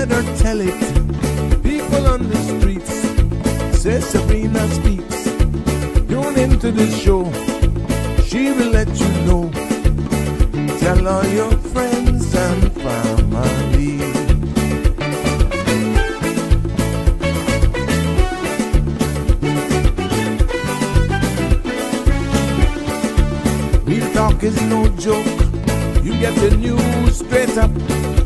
better tell it. People on the streets say Sabrina speaks. Tune into the show, she will let you know. Tell all your friends and family. Real talk is no joke. You get the news straight up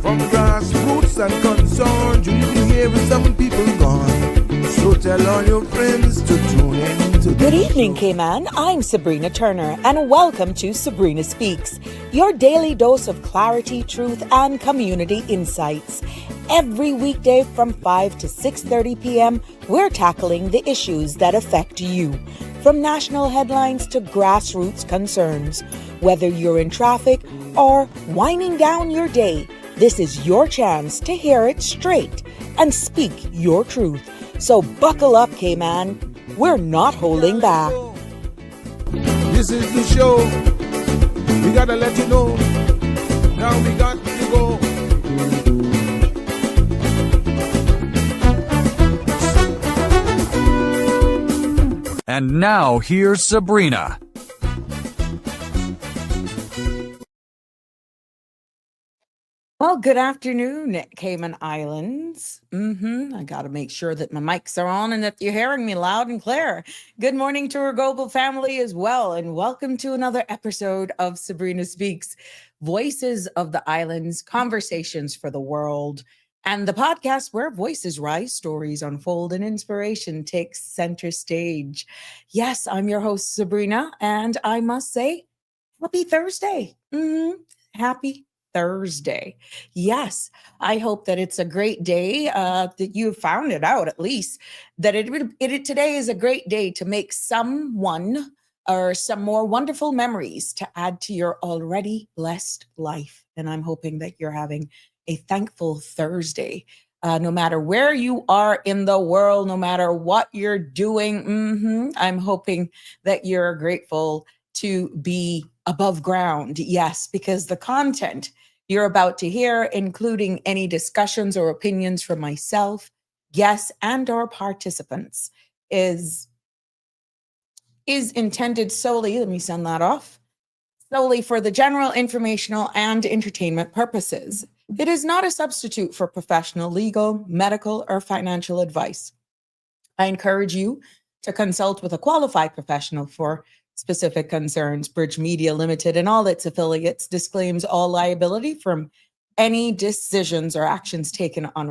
from grassroots and concerns. You even hear some people gone. So tell all your friends to tune in to Good evening, Cayman. I'm Sabrina Turner, and welcome to Sabrina Speaks, your daily dose of clarity, truth, and community insights. Every weekday from 5 to 6:30 p.m., we're tackling the issues that affect you. From national headlines to grassroots concerns. Whether you're in traffic or winding down your day, this is your chance to hear it straight and speak your truth. So buckle up, Cayman. We're not holding back. This is the show. We gotta let you know. Now we got to go. And now, here's Sabrina. Well, good afternoon, Cayman Islands. I got to make sure that my mics are on and that you're hearing me loud and clear. Good morning to our global family as well, and welcome to another episode of Sabrina Speaks, Voices of the Islands, Conversations for the World, and the podcast where voices rise, stories unfold, and inspiration takes center stage. Yes, I'm your host, Sabrina, and I must say, happy Thursday. Happy Thursday. Yes, I hope that it's a great day, that you found it out at least, that today is a great day to make someone or some more wonderful memories to add to your already blessed life. And I'm hoping that you're having a thankful Thursday. No matter where you are in the world, no matter what you're doing, I'm hoping that you're grateful to be above ground. Yes, because the content you're about to hear, including any discussions or opinions from myself, guests, and or participants, is intended solely, let me send that off, solely for the general informational and entertainment purposes. It is not a substitute for professional, legal, medical, or financial advice. I encourage you to consult with a qualified professional for specific concerns. Bridge Media Limited and all its affiliates disclaims all liability from any decisions or actions taken on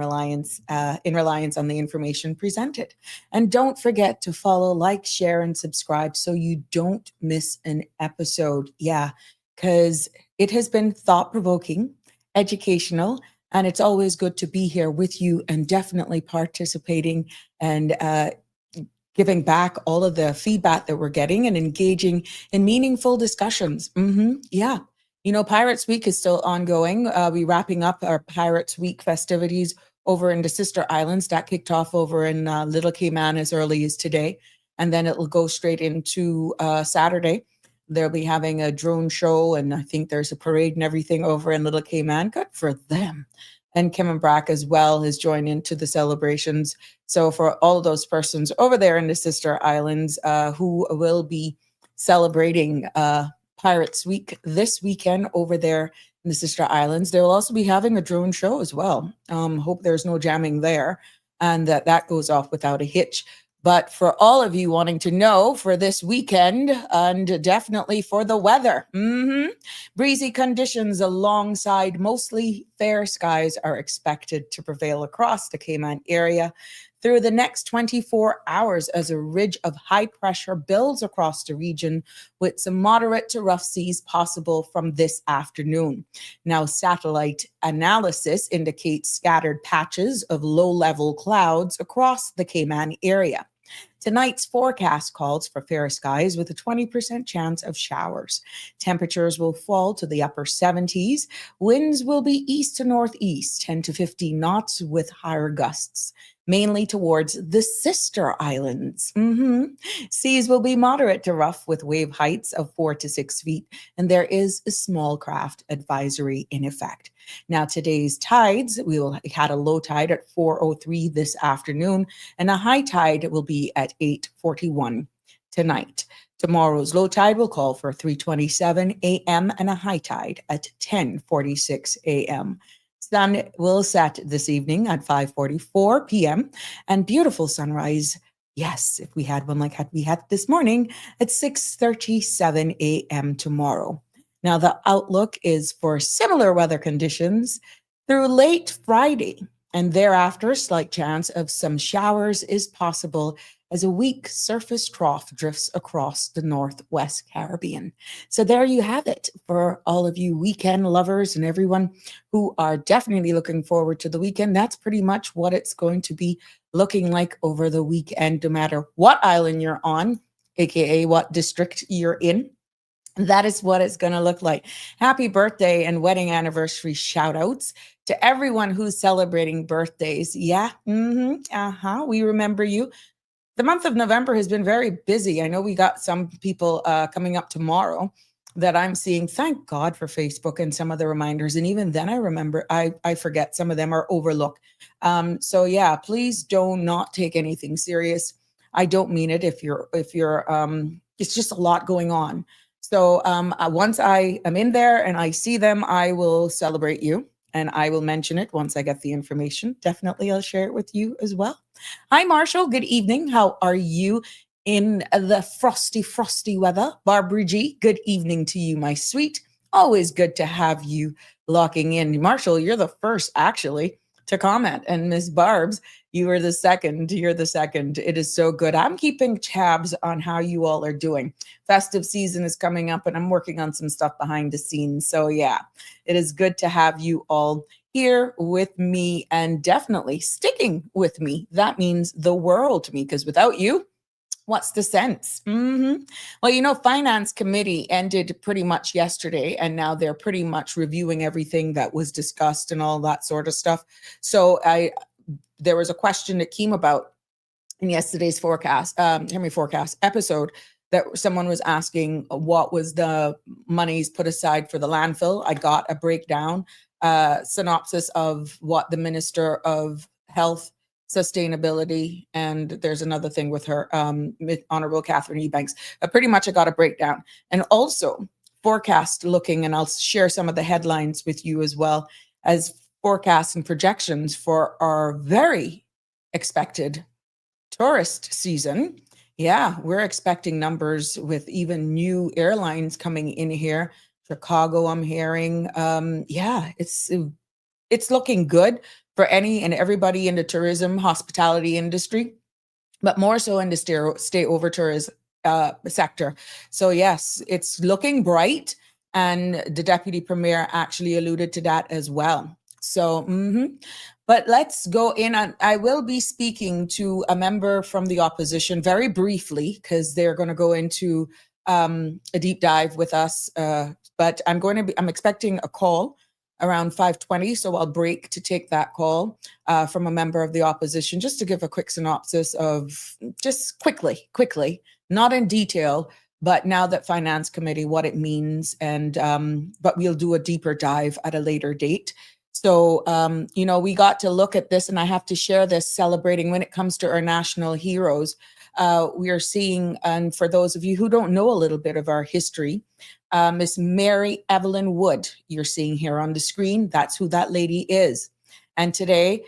in reliance on the information presented. And don't forget to follow, like, share, and subscribe so you don't miss an episode. Yeah, because it has been thought-provoking, educational, and it's always good to be here with you and definitely participating and giving back all of the feedback that we're getting and engaging in meaningful discussions. Yeah. You know, Pirates Week is still ongoing. We're wrapping up our Pirates Week festivities over in the Sister Islands. That kicked off over in Little Cayman as early as today. And then it will go straight into Saturday. They'll be having a drone show, and I think there's a parade and everything over in Little Cayman. Good for them. And Kim and Brack as well has joined into the celebrations. So for all of those persons over there in the Sister Islands who will be celebrating Pirates Week this weekend over there in the Sister Islands, they will also be having a drone show as well. Hope there's no jamming there and that goes off without a hitch. But for all of you wanting to know for this weekend and definitely for the weather, breezy conditions alongside mostly fair skies are expected to prevail across the Cayman area through the next 24 hours as a ridge of high pressure builds across the region with some moderate to rough seas possible from this afternoon. Now, satellite analysis indicates scattered patches of low-level clouds across the Cayman area. Tonight's forecast calls for fair skies with a 20% chance of showers. Temperatures will fall to the upper 70s. Winds will be east to northeast, 10 to 15 knots with higher gusts, mainly towards the sister islands. Seas will be moderate to rough with wave heights of 4 to 6 feet, and there is a small craft advisory in effect. Now, today's tides, had a low tide at 4:03 this afternoon, and a high tide will be at 8:41 tonight. Tomorrow's low tide will call for 3:27 a.m. and a high tide at 10:46 a.m. Sun will set this evening at 5:44 p.m. and beautiful sunrise. Yes, if we had one like we had this morning at 6:37 a.m. tomorrow. Now, the outlook is for similar weather conditions through late Friday, and thereafter, slight chance of some showers is possible as a weak surface trough drifts across the Northwest Caribbean. So there you have it for all of you weekend lovers and everyone who are definitely looking forward to the weekend. That's pretty much what it's going to be looking like over the weekend, no matter what island you're on, aka what district you're in. That is what it's going to look like. Happy birthday and wedding anniversary shout outs to everyone who's celebrating birthdays. Yeah, we remember you. The month of November has been very busy. I know we got some people coming up tomorrow that I'm seeing. Thank God for Facebook and some of the reminders. And even then I remember, I forget, some of them are overlooked. So yeah, please do not take anything serious. I don't mean it if you're, it's just a lot going on. So once I am in there and I see them, I will celebrate you and I will mention it once I get the information. Definitely, I'll share it with you as well. Hi, Marshall. Good evening. How are you in the frosty weather? Barbara G, good evening to you, my sweet. Always good to have you locking in. Marshall, you're the first actually to comment. And Miss Barb's, you are the second. You're the second. It is so good. I'm keeping tabs on how you all are doing. Festive season is coming up and I'm working on some stuff behind the scenes. So yeah, it is good to have you all here with me and definitely sticking with me. That means the world to me because without you, what's the sense? Well, Finance Committee ended pretty much yesterday, and now they're pretty much reviewing everything that was discussed and all that sort of stuff. So there was a question that came about in yesterday's Henry Forecast episode that someone was asking what was the monies put aside for the landfill. I got a breakdown, synopsis of what the Minister of Health, Sustainability, and there's another thing with her, Honorable Catherine Ebanks. Pretty much I got a breakdown. And also forecast looking, and I'll share some of the headlines with you as well as forecasts and projections for our very expected tourist season. Yeah, we're expecting numbers with even new airlines coming in here. Chicago, I'm hearing. Yeah, it's looking good for any and everybody in the tourism, hospitality industry, but more so in the stay over tourism sector. So yes, it's looking bright. And the Deputy Premier actually alluded to that as well. So, but let's go in. I will be speaking to a member from the opposition very briefly because they're going to go into a deep dive with us. But I'm expecting a call around 5:20, so I'll break to take that call from a member of the opposition just to give a quick synopsis of just quickly, not in detail, but now that Finance Committee, what it means, and but we'll do a deeper dive at a later date. So, we got to look at this, and I have to share this, celebrating when it comes to our national heroes. We are seeing, and for those of you who don't know a little bit of our history, Miss Mary Evelyn Wood, you're seeing here on the screen. That's who that lady is. And today,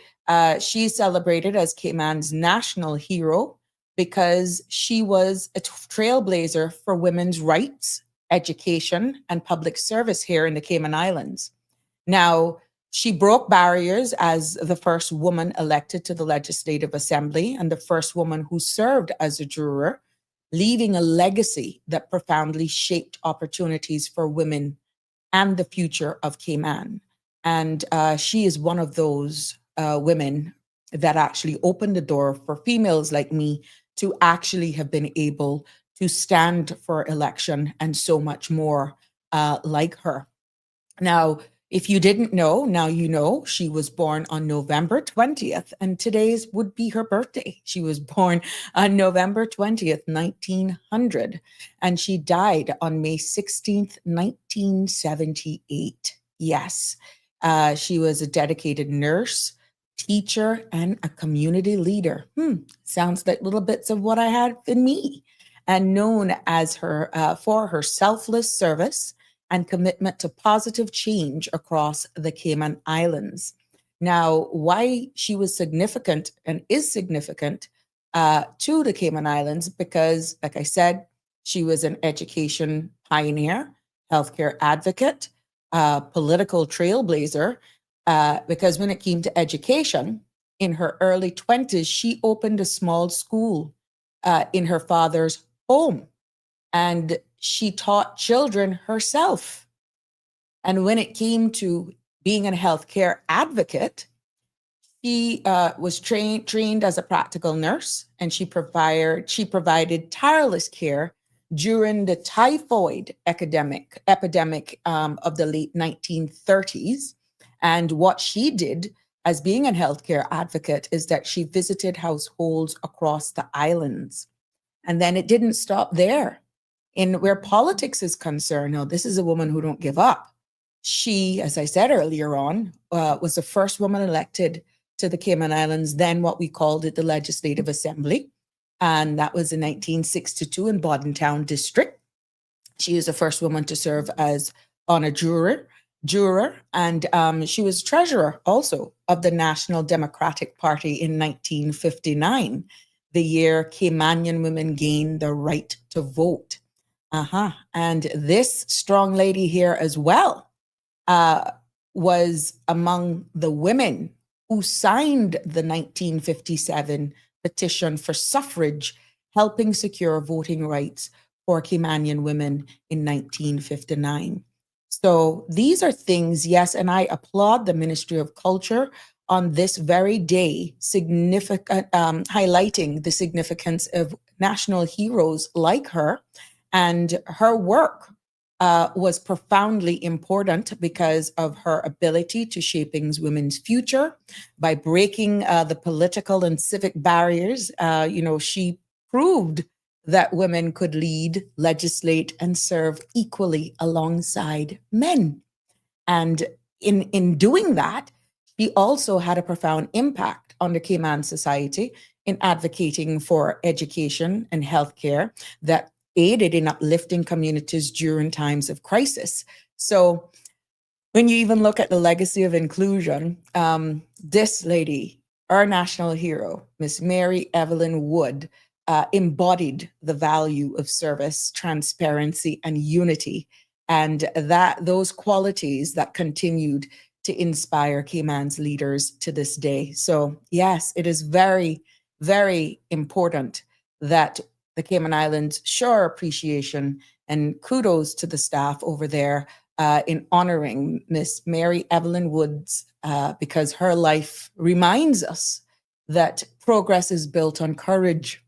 she's celebrated as Cayman's national hero because she was a trailblazer for women's rights, education, and public service here in the Cayman Islands. Now, she broke barriers as the first woman elected to the Legislative Assembly and the first woman who served as a juror, leaving a legacy that profoundly shaped opportunities for women and the future of Cayman. And she is one of those women that actually opened the door for females like me to actually have been able to stand for election and so much more like her. Now, if you didn't know, now you know. She was born on November 20th, and today's would be her birthday. She was born on November 20th, 1900, and she died on May 16th, 1978. Yes, she was a dedicated nurse, teacher, and a community leader. Sounds like little bits of what I had in me. And known as her for her selfless service and commitment to positive change across the Cayman Islands. Now, why she was significant and is significant to the Cayman Islands, because, like I said, she was an education pioneer, healthcare advocate, political trailblazer, because when it came to education, in her early 20s, she opened a small school in her father's home, and she taught children herself. And when it came to being a healthcare advocate, she was trained as a practical nurse, and she provided tireless care during the typhoid epidemic of the late 1930s. And what she did as being a healthcare advocate is that she visited households across the islands. And then it didn't stop there. In where politics is concerned, now this is a woman who don't give up. She, as I said earlier on, was the first woman elected to the Cayman Islands, then what we called it the Legislative Assembly. And that was in 1962 in Bordentown District. She is the first woman to serve as on a juror, and she was treasurer also of the National Democratic Party in 1959, the year Caymanian women gained the right to vote. And this strong lady here as well was among the women who signed the 1957 petition for suffrage, helping secure voting rights for Caymanian women in 1959. So these are things, yes, and I applaud the Ministry of Culture on this very day, highlighting the significance of national heroes like her. And her work was profoundly important because of her ability to shaping women's future by breaking the political and civic barriers. She proved that women could lead, legislate, and serve equally alongside men. And in doing that, she also had a profound impact on the Cayman society in advocating for education and healthcare that aided in uplifting communities during times of crisis. So when you even look at the legacy of inclusion, this lady, our national hero, Miss Mary Evelyn Wood, embodied the value of service, transparency, and unity, and those qualities that continued to inspire Cayman's leaders to this day. So yes, it is very, very important that the Cayman Islands show our appreciation and kudos to the staff over there in honoring Miss Mary Evelyn Woods, because her life reminds us that progress is built on courage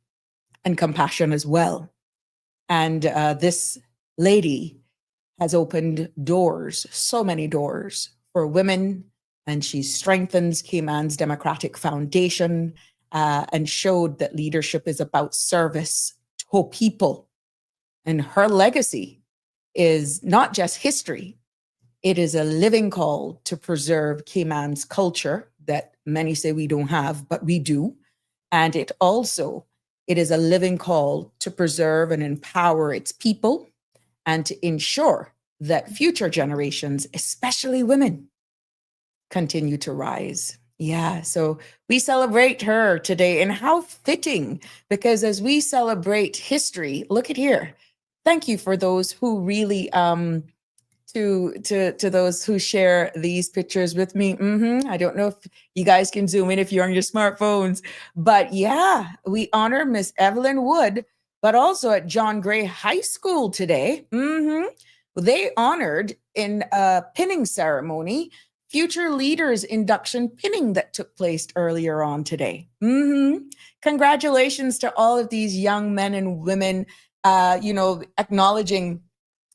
and compassion as well. And this lady has opened doors, so many doors for women, and she strengthens Cayman's democratic foundation and showed that leadership is about service to people. And her legacy is not just history, it is a living call to preserve Cayman's culture that many say we don't have, but we do. And it is a living call to preserve and empower its people and to ensure that future generations, especially women, continue to rise. Yeah, so we celebrate her today, and how fitting, because as we celebrate history, look at here. Thank you for those who really to those who share these pictures with me. I don't know if you guys can zoom in if you're on your smartphones, but yeah, we honor Miss Evelyn Wood, but also at John Gray High School today. They honored in a pinning ceremony future leaders induction pinning that took place earlier on today. Congratulations to all of these young men and women, acknowledging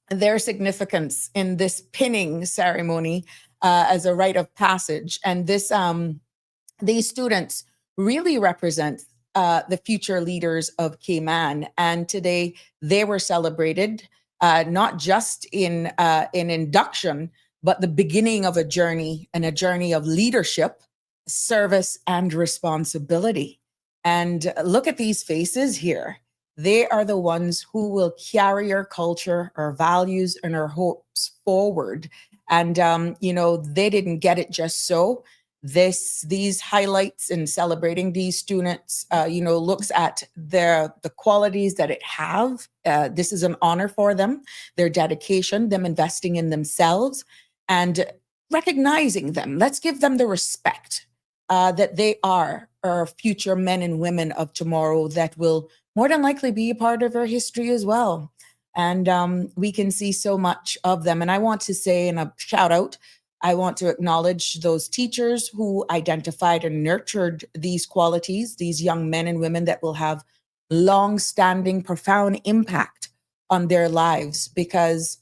their significance in this pinning ceremony as a rite of passage. And these students really represent the future leaders of Cayman. And today they were celebrated not just in induction, but the beginning of a journey, and a journey of leadership, service, and responsibility. And look at these faces here. They are the ones who will carry our culture, our values, and our hopes forward. And, they didn't get it just so. These highlights in celebrating these students, looks at the qualities that it have. This is an honor for them, their dedication, them investing in themselves, and recognizing them. Let's give them the respect that they are our future men and women of tomorrow that will more than likely be a part of our history as well. And we can see so much of them. And I want to say, in a shout out, I want to acknowledge those teachers who identified and nurtured these qualities, these young men and women that will have long-standing, profound impact on their lives. Because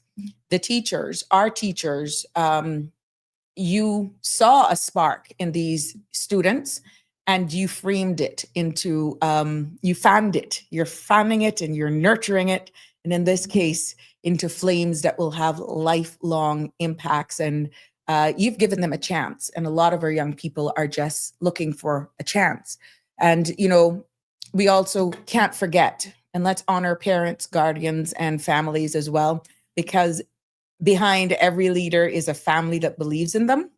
the teachers, our teachers, you saw a spark in these students, and you framed it into, you fanned it. You're fanning it and you're nurturing it. And in this case, into flames that will have lifelong impacts. And you've given them a chance. And a lot of our young people are just looking for a chance. And, we also can't forget, and let's honor parents, guardians, and families as well, because behind every leader is a family that believes in them,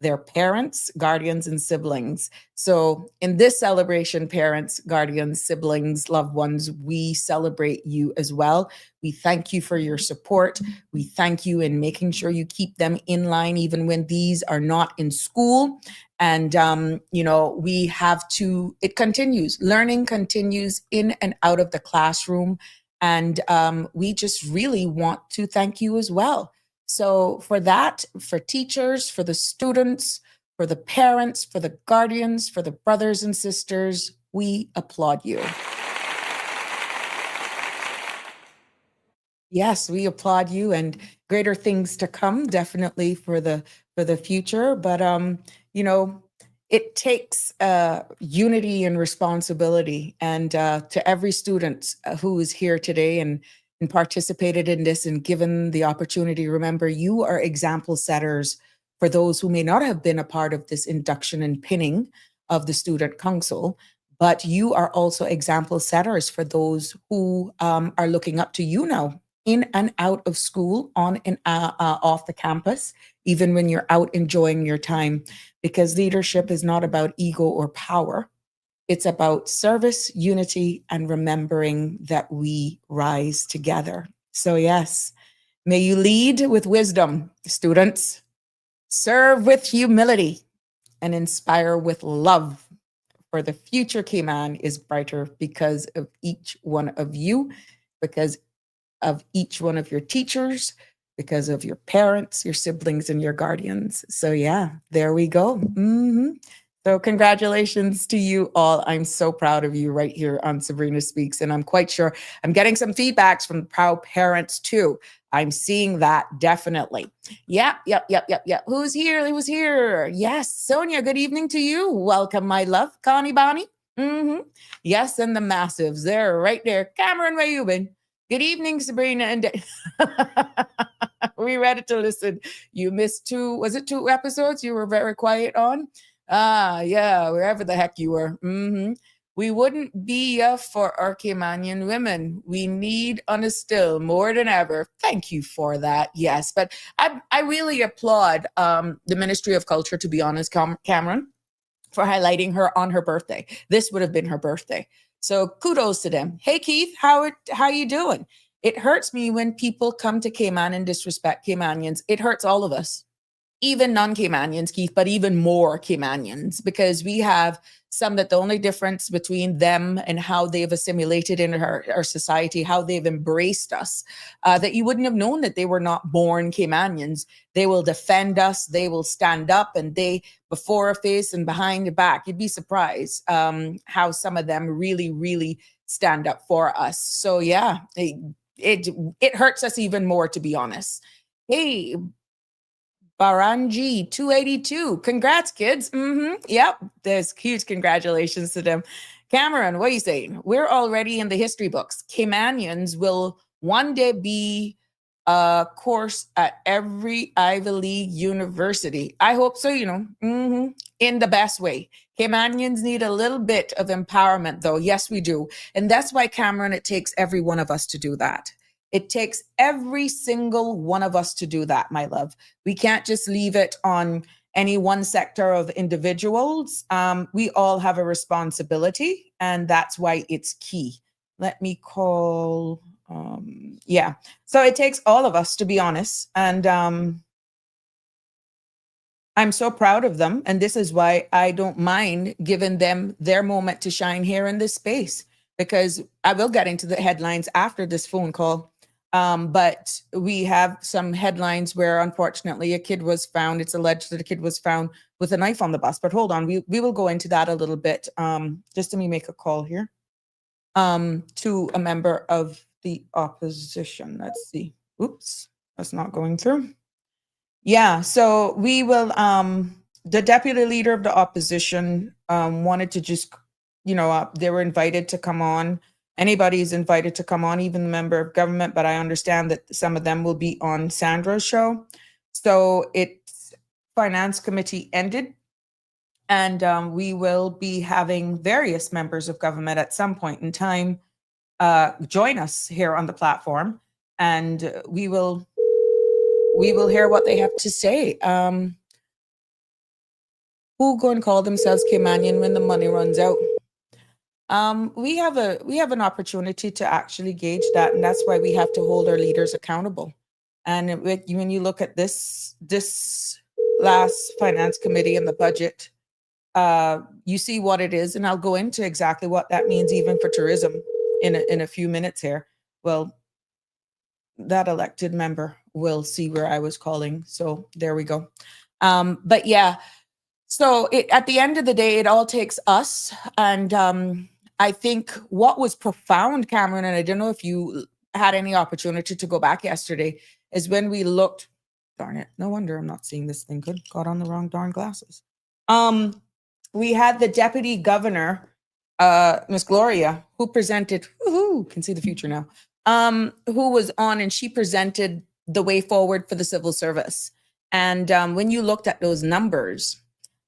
their parents, guardians, and siblings. So in this celebration, parents, guardians, siblings, loved ones, we celebrate you as well. We thank you for your support. We thank you in making sure you keep them in line, even when these are not in school. And, we have to, it continues, learning continues in and out of the classroom. And we just really want to thank you as well. So for that, for teachers, for the students, for the parents, for the guardians, for the brothers and sisters, we applaud you. Yes, we applaud you, and greater things to come, definitely for the future. But it takes unity and responsibility. And to every student who is here today and participated in this and given the opportunity, remember, you are example setters for those who may not have been a part of this induction and pinning of the Student Council, but you are also example setters for those who are looking up to you now, in and out of school, on and off the campus, even when you're out enjoying your time, because leadership is not about ego or power. It's about service, unity, and remembering that we rise together. So yes, may you lead with wisdom, students, serve with humility, and inspire with love. For the future Cayman is brighter because of each one of you, because of each one of your teachers, because of your parents, your siblings, and your guardians. So yeah, there we go. So congratulations to you all. I'm so proud of you right here on Sabrina Speaks. And I'm quite sure I'm getting some feedbacks from proud parents too. I'm seeing that definitely. Yep. Who's here? Who's here? Yes, Sonia, good evening to you. Welcome, my love. Connie Bonnie. Yes, and the massives. They're right there. Cameron, where you been? Good evening, Sabrina. And we ready to listen. You missed two episodes you were very quiet on? Yeah, wherever the heck you were. We wouldn't be for our Caymanian women. We need on a still more than ever. Thank you for that. Yes, but I really applaud the Ministry of Culture, to be honest, Cameron, for highlighting her on her birthday. This would have been her birthday. So kudos to them. Hey, Keith, how you doing? It hurts me when people come to Cayman and disrespect Caymanians. It hurts all of us. even non-Caymanians, Keith, but even more Caymanians, because we have some that the only difference between them and how they've assimilated in our society, how they've embraced us, that you wouldn't have known that they were not born Caymanians. They will defend us, they will stand up, and they, before a face and behind the back, you'd be surprised how some of them really, really stand up for us. So yeah, it hurts us even more, to be honest. Hey, Baranji 282. Congrats, kids. Yep. There's huge congratulations to them. Cameron, what are you saying? We're already in the history books. Caymanians will one day be a course at every Ivy League university. I hope so, in the best way. Caymanians need a little bit of empowerment, though. Yes, we do. And that's why, Cameron, it takes every one of us to do that. It takes every single one of us to do that, my love. We can't just leave it on any one sector of individuals. We all have a responsibility, and that's why it's key. Let me call, yeah. So it takes all of us, to be honest. And I'm so proud of them. And this is why I don't mind giving them their moment to shine here in this space, because I will get into the headlines after this phone call. But we have some headlines where, unfortunately, a kid was found. It's alleged that a kid was found with a knife on the bus. But hold on, we will go into that a little bit. Just let me make a call here to a member of the opposition. Let's see. Oops, that's not going through. Yeah, so we will. The deputy leader of the opposition wanted to just, they were invited to come on. Anybody is invited to come on, even the member of government, but I understand that some of them will be on Sandra's show. So its finance committee ended, and we will be having various members of government at some point in time join us here on the platform, and we will hear what they have to say. Who go and call themselves Caymanian when the money runs out? We have an opportunity to actually gauge that, and that's why we have to hold our leaders accountable. And when you look at this last finance committee and the budget, you see what it is, and I'll go into exactly what that means even for tourism in a few minutes here. Well, that elected member will see where I was calling, so there we go. But yeah, so at the end of the day, it all takes us, and I think what was profound, Cameron, and I don't know if you had any opportunity to go back yesterday, is when we looked, darn it, no wonder I'm not seeing this thing good, got on the wrong darn glasses. We had the deputy governor, Miss Gloria, who presented, can see the future now, who was on, and she presented the way forward for the civil service. And when you looked at those numbers,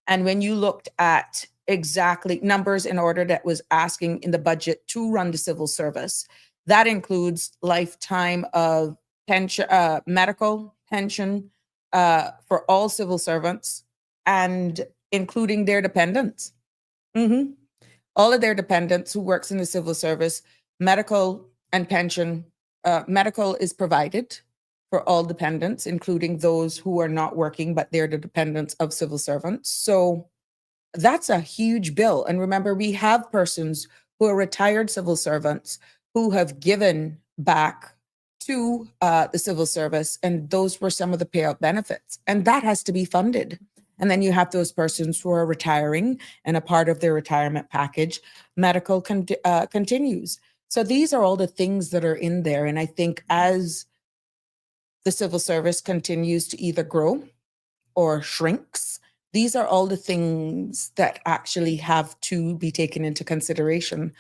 and when you looked at exactly numbers in order that was asking in the budget to run the civil service, that includes lifetime of pension, medical pension for all civil servants, and including their dependents. All of their dependents who works in the civil service, medical and pension, medical is provided for all dependents, including those who are not working, but they're the dependents of civil servants. So that's a huge bill. And remember, we have persons who are retired civil servants who have given back to the civil service, and those were some of the payout benefits, and that has to be funded. And then you have those persons who are retiring, and a part of their retirement package, medical continues. So these are all the things that are in there. And I think as the civil service continues to either grow or shrinks, these are all the things that actually have to be taken into consideration,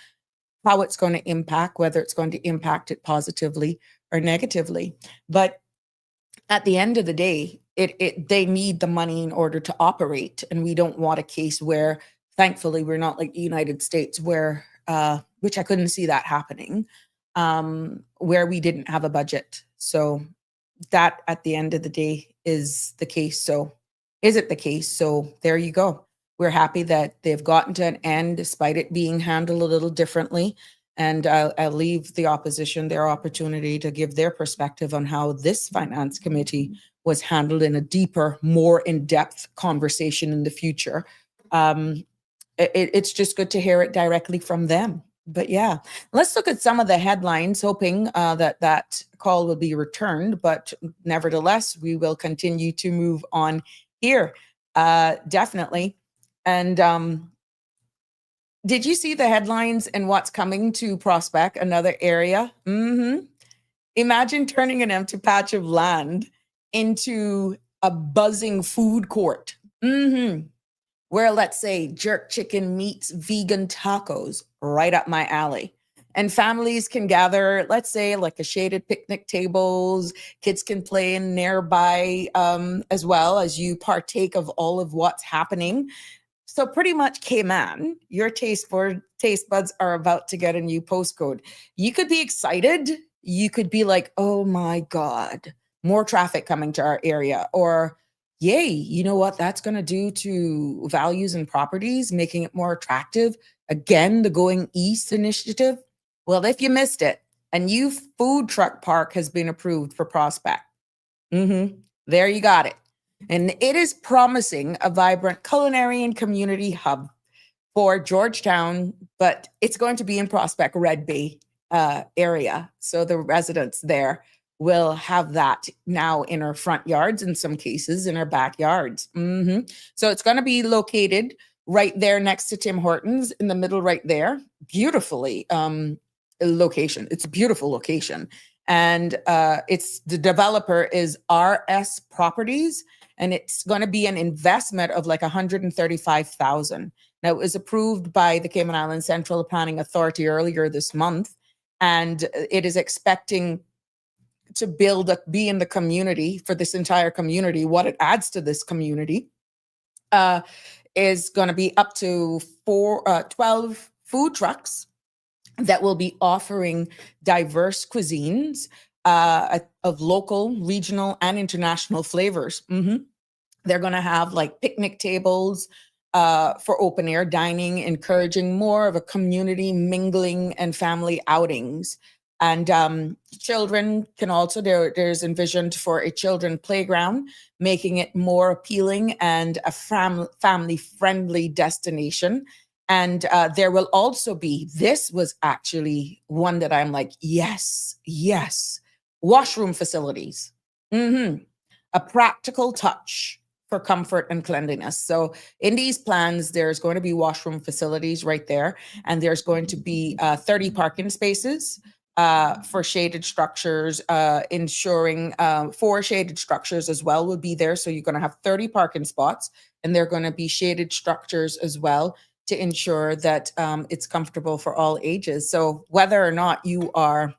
how it's going to impact, whether it's going to impact it positively or negatively. But at the end of the day, they need the money in order to operate. And we don't want a case where, thankfully, we're not like the United States, where, which I couldn't see that happening, where we didn't have a budget. So that at the end of the day is the case. So is it the case? So there you go. We're happy that they've gotten to an end despite it being handled a little differently. And I'll leave the opposition their opportunity to give their perspective on how this finance committee was handled in a deeper, more in-depth conversation in the future. It's just good to hear it directly from them. But yeah, let's look at some of the headlines, hoping that call will be returned. But nevertheless, we will continue to move on here, definitely. And did you see the headlines and what's coming to Prospect, another area? Imagine turning an empty patch of land into a buzzing food court. Where, let's say, jerk chicken meets vegan tacos, right up my alley. And families can gather, let's say, like a shaded picnic tables. Kids can play in nearby as well as you partake of all of what's happening. So pretty much, Cayman, your taste buds are about to get a new postcode. You could be excited. You could be like, oh my God, more traffic coming to our area. Or, yay, you know what that's going to do to values and properties, making it more attractive. Again, the Going East initiative. Well, if you missed it, a new food truck park has been approved for Prospect. There you got it. And it is promising a vibrant culinary and community hub for Georgetown, but it's going to be in Prospect Red Bay area. So the residents there will have that now in our front yards, in some cases in our backyards. So it's going to be located right there next to Tim Hortons, in the middle right there. Beautifully location. It's a beautiful location. And the developer is RS Properties, and it's going to be an investment of like $135,000. Now, it was approved by the Cayman Islands Central Planning Authority earlier this month, and it is expecting to be in the community for this entire community. What it adds to this community is going to be up to 12 food trucks that will be offering diverse cuisines of local, regional, and international flavors. They're going to have like picnic tables for open air dining, encouraging more of a community mingling and family outings. And children can also, there's envisioned for a children playground, making it more appealing and a family-friendly destination. And there will also be, this was actually one that I'm like, yes, washroom facilities. A practical touch for comfort and cleanliness. So in these plans, there's going to be washroom facilities right there. And there's going to be 30 parking spaces for shaded structures, ensuring 4 shaded structures as well will be there. So you're going to have 30 parking spots, and they're going to be shaded structures as well to ensure that it's comfortable for all ages. So whether or not you are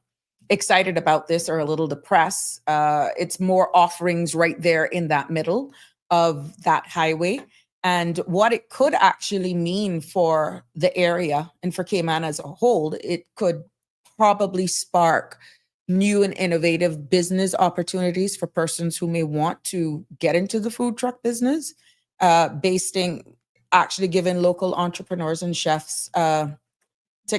excited about this or a little depressed, it's more offerings right there in that middle of that highway. And what it could actually mean for the area and for Cayman as a whole, it could probably spark new and innovative business opportunities for persons who may want to get into the food truck business, actually giving local entrepreneurs and chefs to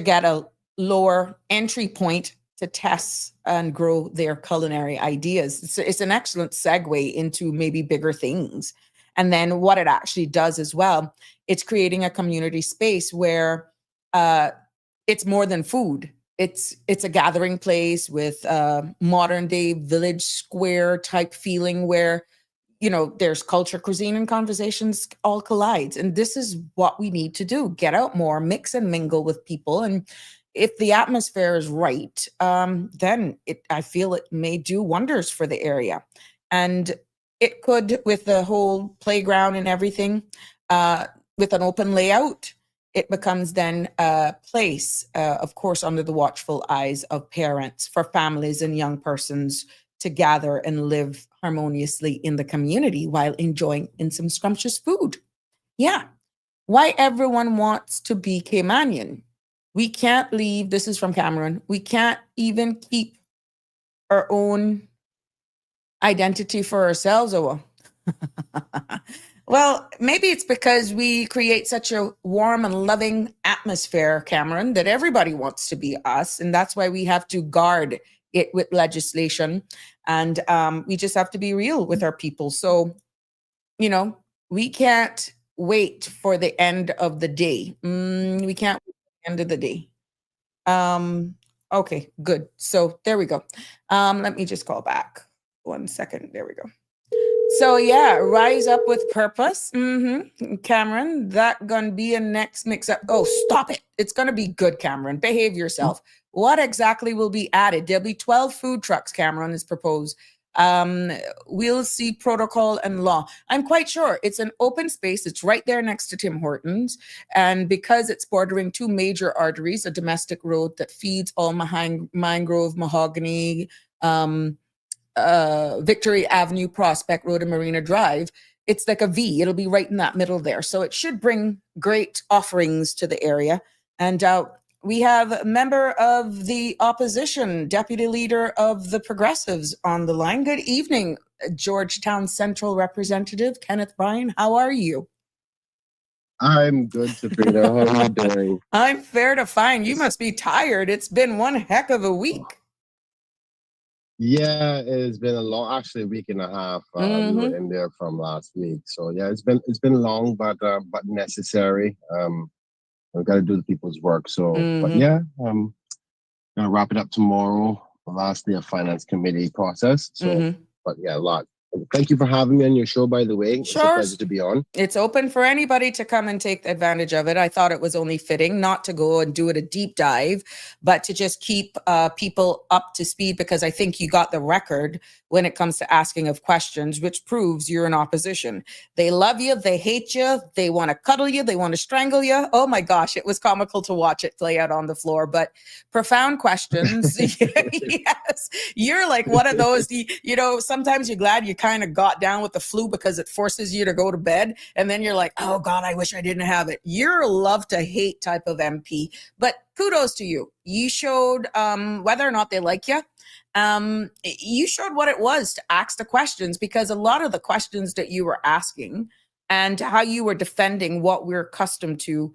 get a lower entry point to test and grow their culinary ideas. It's an excellent segue into maybe bigger things. And then what it actually does as well, it's creating a community space where it's more than food. It's a gathering place with modern day village square type feeling where, there's culture, cuisine, and conversations all collides. And this is what we need to do. Get out more, mix and mingle with people. And if the atmosphere is right, then I feel it may do wonders for the area. And it could, with the whole playground and everything, with an open layout, it becomes then a place, of course, under the watchful eyes of parents, for families and young persons to gather and live harmoniously in the community while enjoying some scrumptious food. Yeah. Why everyone wants to be Caymanian. We can't leave. This is from Cameron. We can't even keep our own identity for ourselves. Well, maybe it's because we create such a warm and loving atmosphere, Cameron, that everybody wants to be us. And that's why we have to guard it with legislation. And we just have to be real with our people. So, we can't wait for the end of the day. We can't wait for the end of the day. Okay, good. So there we go. Let me just call back. 1 second. There we go. So yeah, rise up with purpose. Cameron, that gonna be a next mix up. Oh, stop it. It's gonna be good, Cameron. Behave yourself. What exactly will be added? There'll be 12 food trucks, Cameron is proposed. We'll see protocol and law. I'm quite sure it's an open space. It's right there next to Tim Hortons. And because it's bordering two major arteries, a domestic road that feeds all Mangrove, Mahogany, Victory Avenue, Prospect Road, and Marina Drive, it's like a V. It'll be right in that middle there. So it should bring great offerings to the area. And we have a member of the opposition, deputy leader of the Progressives on the line. Good evening, Georgetown Central Representative Kenneth Bryan. How are you? I'm good, Sabrina. How are you doing? I'm fair to find. You must be tired. It's been one heck of a week. Yeah, it's been a a week and a half. We were in there from last week, so yeah, it's been long, but necessary. We've got to do the people's work. So, but yeah, I'm gonna wrap it up tomorrow. The last day of finance committee process. So, but yeah, a lot. Thank you for having me on your show, by the way. It's a pleasure to be on. It's open for anybody to come and take advantage of it. I thought it was only fitting not to go and do it a deep dive, but to just keep people up to speed, because I think you got the record when it comes to asking of questions, which proves you're in opposition. They love you. They hate you. They want to cuddle you. They want to strangle you. Oh my gosh, it was comical to watch it play out on the floor, but profound questions. Yes, you're like one of those, sometimes you're glad you kind of got down with the flu because it forces you to go to bed. And then you're like, oh God, I wish I didn't have it. You're a love to hate type of MP, but kudos to you. You showed whether or not they like you. You showed what it was to ask the questions, because a lot of the questions that you were asking and how you were defending what we're accustomed to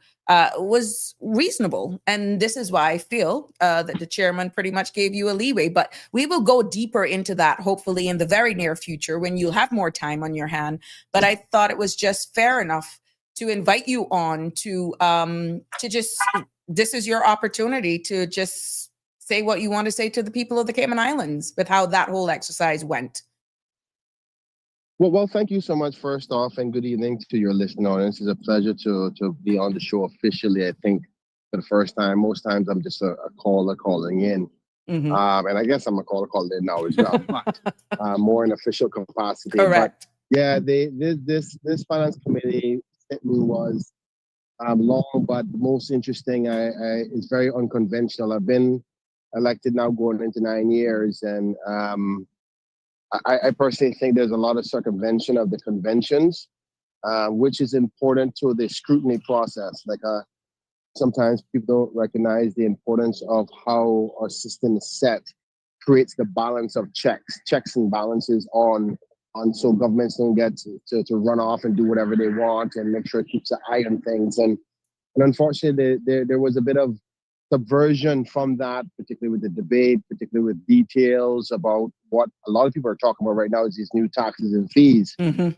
was reasonable. And this is why I feel that the chairman pretty much gave you a leeway. But we will go deeper into that, hopefully in the very near future when you'll have more time on your hand. But I thought it was just fair enough to invite you on to just, this is your opportunity to just say what you want to say to the people of the Cayman Islands with how that whole exercise went. Well, thank you so much, first off, and good evening to your listening audience. It's a pleasure to be on the show officially, I think, for the first time. Most times I'm just a caller calling in. And I guess I'm a caller calling in now as well, but more in official capacity. Correct. But yeah, this finance committee sitting was long, but most interesting. It's very unconventional. I've been elected now going into 9 years, and I personally think there's a lot of circumvention of the conventions, which is important to the scrutiny process. Like sometimes people don't recognize the importance of how our system is set, creates the balance of checks and balances on so governments don't get to run off and do whatever they want, and make sure it keeps an eye on things. And unfortunately, there was a bit of subversion from that, particularly with the debate, particularly with details about what a lot of people are talking about right now is these new taxes and fees. And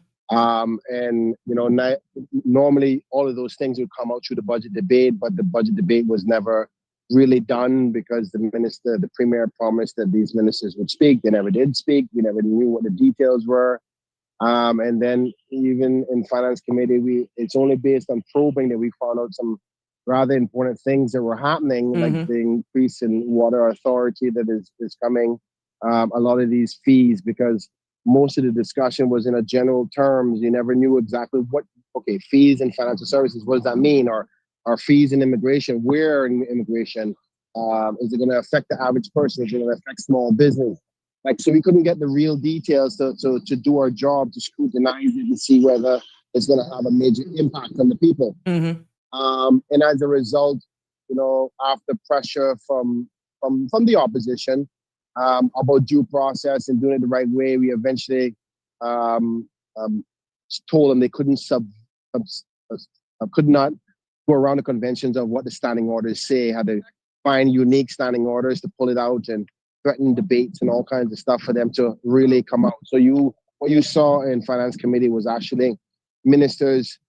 normally all of those things would come out through the budget debate, but the budget debate was never really done because the premier promised that these ministers would speak. They never did speak. We never knew what the details were. And then even in finance committee, it's only based on probing that we found out some rather important things that were happening, like the increase in water authority that is coming, a lot of these fees, because most of the discussion was in a general terms. You never knew exactly fees in financial services, what does that mean? Or fees in immigration, where in immigration? Is it going to affect the average person? Is it going to affect small business? So we couldn't get the real details to do our job, to scrutinize it and see whether it's going to have a major impact on the people. And as a result, after pressure from the opposition about due process and doing it the right way, we eventually told them they could not go around the conventions of what the standing orders say, had to find unique standing orders to pull it out and threaten debates and all kinds of stuff for them to really come out. So what you saw in Finance Committee was actually ministers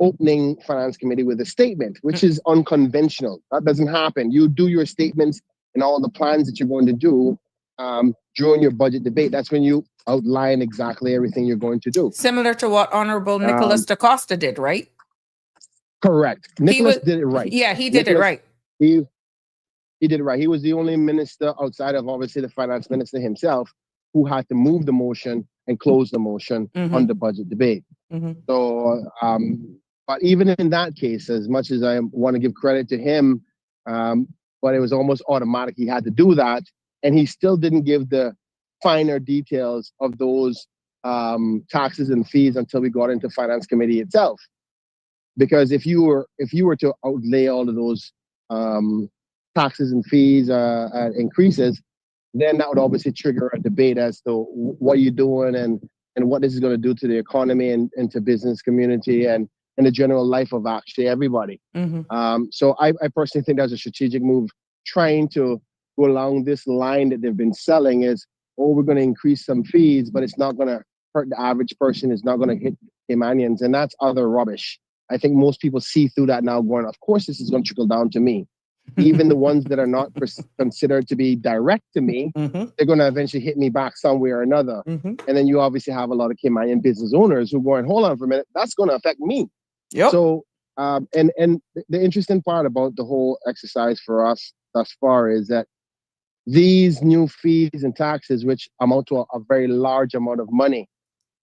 opening Finance Committee with a statement, which is unconventional. That doesn't happen. You do your statements and all the plans that you're going to do during your budget debate. That's when you outline exactly everything you're going to do. Similar to what Honorable Nicholas DaCosta did, right? Correct. Nicholas did it right. Yeah, he did it right. He did it right. He was the only minister outside of obviously the finance minister himself who had to move the motion and close the motion on the budget debate. So, but even in that case, as much as I want to give credit to him, but it was almost automatic. He had to do that, and he still didn't give the finer details of those taxes and fees until we got into Finance Committee itself. Because if you were to outlay all of those taxes and fees increases, then that would obviously trigger a debate as to what you're doing and what this is going to do to the economy and to business community and the general life of actually everybody. So I personally think that's a strategic move, trying to go along this line that they've been selling is, oh, we're going to increase some fees, but it's not going to hurt the average person. It's not going to hit Caymanians. And that's other rubbish. I think most people see through that now going, of course, this is going to trickle down to me. Even the ones that are not considered to be direct to me, they're going to eventually hit me back somewhere or another. And then you obviously have a lot of Caymanian business owners who are going, hold on for a minute, that's going to affect me. So, and the interesting part about the whole exercise for us thus far is that these new fees and taxes, which amount to a very large amount of money,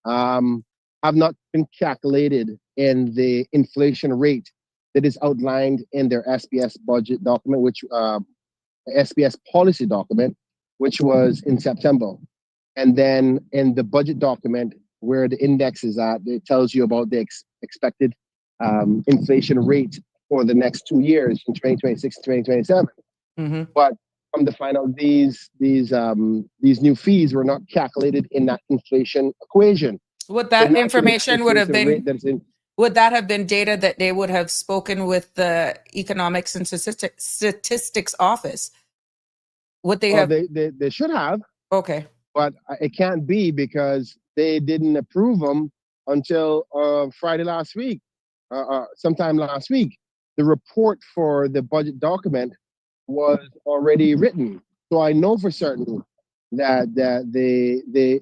have not been calculated in the inflation rate that is outlined in their SPS budget document, which SPS policy document, which was in September. And then in the budget document where the index is at, it tells you about the expected inflation rate for the next 2 years, in 2026 and 2027. But come to find out, these new fees were not calculated in that inflation equation. Would that information would have been? Would that have been data that they would have spoken with the Economics and Statistics Office? Would they have? They should have. Okay. But it can't be because they didn't approve them until Friday last week, sometime last week. The report for the budget document was already written. So I know for certain that the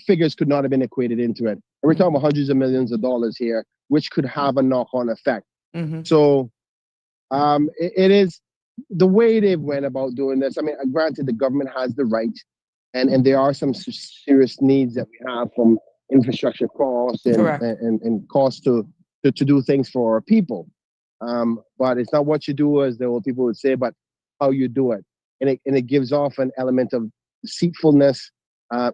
figures could not have been equated into it. And we're talking about hundreds of millions of dollars here, which could have a knock-on effect. So it is the way they went about doing this. I mean, granted, the government has the right, and there are some serious needs that we have from infrastructure costs and costs to do things for our people. But it's not what you do, as the old people would say, but how you do it. And it gives off an element of deceitfulness.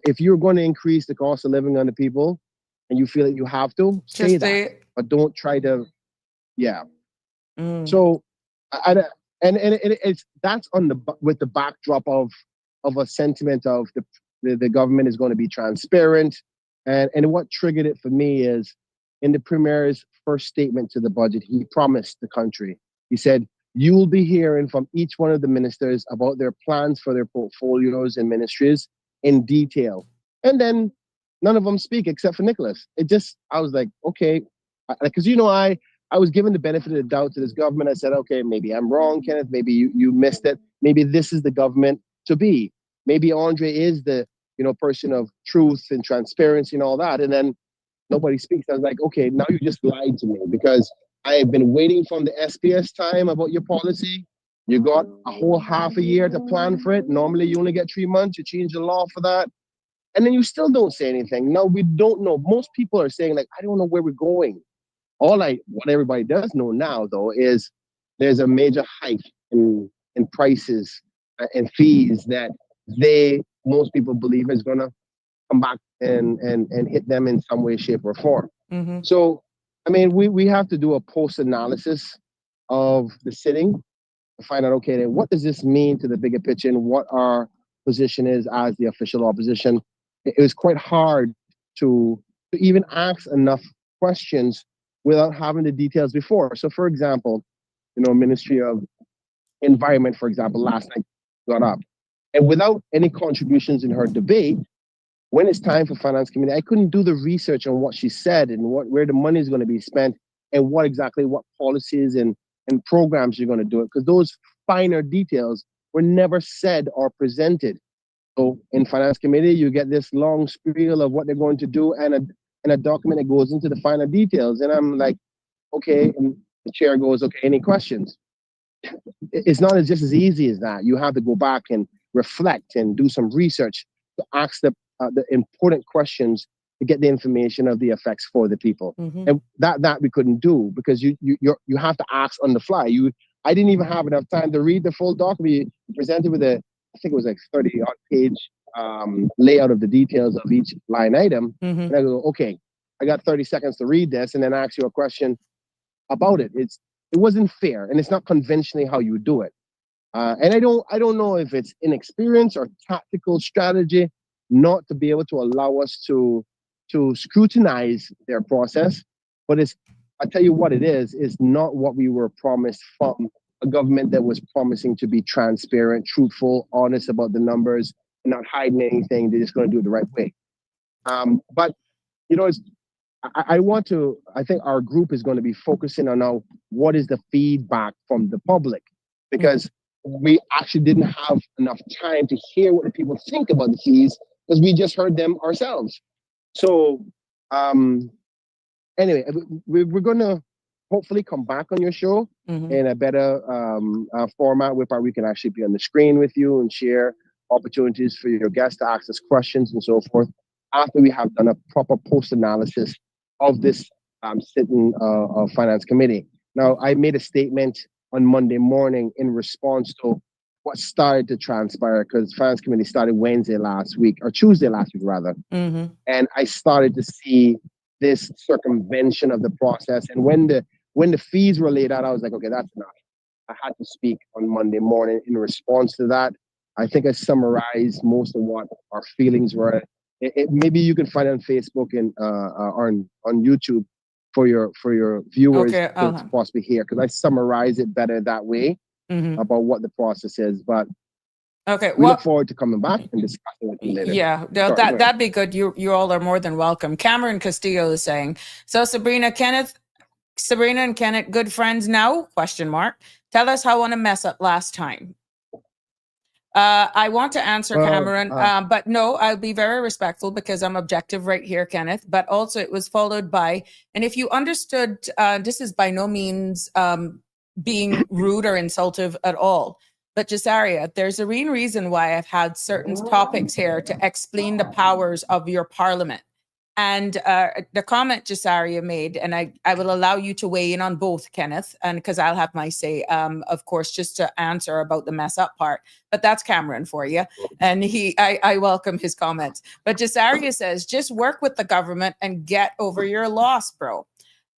If you're going to increase the cost of living on the people and you feel that you have to, say that, but don't try to, So, it's that's with the backdrop of a sentiment of the government is going to be transparent. And what triggered it for me is in the Premier's first statement to the budget, he promised the country, he said, you will be hearing from each one of the ministers about their plans for their portfolios and ministries in detail. And then none of them speak except for Nicholas. I was like, okay, because, I was given the benefit of the doubt to this government. I said, okay, maybe I'm wrong, Kenneth. Maybe you missed it. Maybe this is the government to be. Maybe Andre is the, person of truth and transparency and all that. And then nobody speaks. I was like, okay, now you just lied to me because I have been waiting from the SPS time about your policy. You got a whole half a year to plan for it. Normally you only get 3 months. You change the law for that. And then you still don't say anything. Now we don't know. Most people are saying like, I don't know where we're going. What everybody does know now though, is there's a major hike in prices and fees that most people believe is going to come back and hit them in some way, shape or form. So, I mean, we have to do a post-analysis of the sitting to find out, okay, then what does this mean to the bigger picture and what our position is as the official opposition. It was quite hard to even ask enough questions without having the details before. So, for example, Ministry of Environment, for example, last night got up, and without any contributions in her debate, when it's time for finance committee, I couldn't do the research on what she said and where the money is going to be spent and what policies and programs you're going to do it, because those finer details were never said or presented. So in finance committee, you get this long spiel of what they're going to do and a document that goes into the finer details. And I'm like, okay. And the chair goes, okay, any questions? It's not just as easy as that. You have to go back and reflect and do some research to ask the important questions to get the information of the effects for the people. Mm-hmm. And that we couldn't do because you have to ask on the fly. I didn't even have enough time to read the full document. You presented with I think it was like 30-odd page layout of the details of each line item. Mm-hmm. And I go, okay, I got 30 seconds to read this and then ask you a question about it. It wasn't fair, and it's not conventionally how you do it. And I don't know if it's inexperience or tactical strategy not to be able to allow us to scrutinize their process. But I tell you what it is not what we were promised from a government that was promising to be transparent, truthful, honest about the numbers, and not hiding anything. They're just going to do it the right way. But I think our group is going to be focusing on now what is the feedback from the public, because we actually didn't have enough time to hear what the people think about the fees because we just heard them ourselves. So anyway, we're going to hopefully come back on your show in a better format whereby we can actually be on the screen with you and share opportunities for your guests to ask us questions and so forth after we have done a proper post-analysis of this sitting finance committee. Now, I made a statement on Monday morning in response to what started to transpire because finance committee started Tuesday last week rather. Mm-hmm. And I started to see this circumvention of the process. And when the fees were laid out, I was like, okay, that's enough. I had to speak on Monday morning in response to that. I think I summarized most of what our feelings were. Maybe you can find it on Facebook and on YouTube for your viewers to possibly hear, because I summarize it better that way about what the process is. But we look forward to coming back and discussing with you later. Yeah, that'd be good. You all are more than welcome. Cameron Castillo is saying, so Sabrina and Kenneth, good friends now? ? Tell us how on a mess up last time. I want to answer Cameron, but no, I'll be very respectful because I'm objective right here, Kenneth. But also it was followed by, and if you understood, this is by no means being rude or insultive at all. But Jasaria, there's a real reason why I've had certain topics here to explain the powers of your parliament. And the comment Jasaria made, and I will allow you to weigh in on both, Kenneth, and because I'll have my say, of course, just to answer about the mess up part. But that's Cameron for you. And I welcome his comments. But Jasaria says, just work with the government and get over your loss, bro.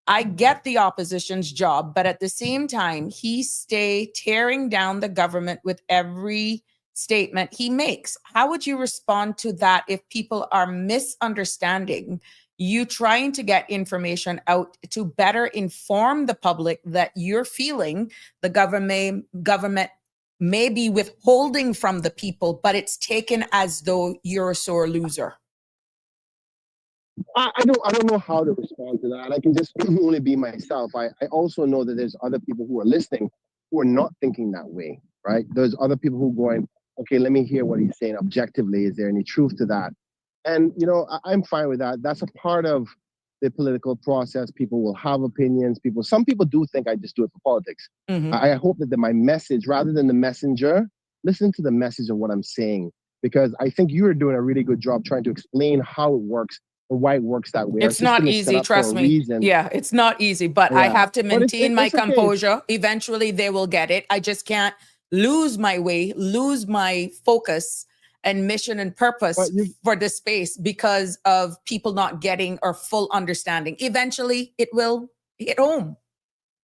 I get the opposition's job, but at the same time, he stay tearing down the government with every statement he makes. How would you respond to that if people are misunderstanding you trying to get information out to better inform the public that you're feeling the government may be withholding from the people, but it's taken as though you're a sore loser? I don't know how to respond to that. I can just only be myself. I also know that there's other people who are listening who are not thinking that way, right? There's other people who are going, okay, let me hear what he's saying objectively. Is there any truth to that? And, I'm fine with that. That's a part of the political process. People will have opinions. Some people do think I just do it for politics. I hope that my message, rather than the messenger, listen to the message of what I'm saying, because I think you are doing a really good job trying to explain how it works and why it works that way. It's not easy, trust me. Yeah, it's not easy, but I have to maintain my composure. Okay. Eventually they will get it. I just can't lose my way, lose my focus and mission and purpose for this space because of people not getting or full understanding. Eventually it will hit home.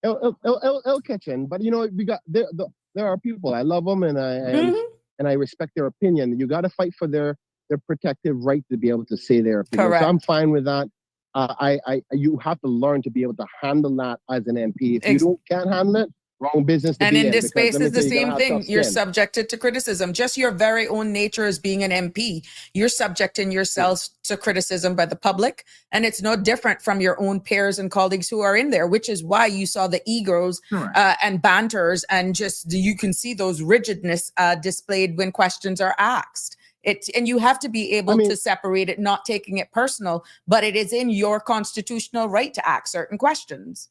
It'll catch in, but we got there are people, I love them and I respect their opinion. You got to fight for their protective right to be able to say their opinion. Correct. So I'm fine with that. you have to learn to be able to handle that as an MP. If you Ex- can't handle it, wrong business to And be in in. this Because space let me is tell the you, you gotta same have tough thing. You're skin. subjected to criticism. Just your very own nature as being an MP. You're subjecting yourself to criticism by the public. And it's no different from your own peers and colleagues who are in there, which is why you saw the egos and banters, and just you can see those rigidness displayed when questions are asked. And you have to be able to separate it, not taking it personal, but it is in your constitutional right to ask certain questions.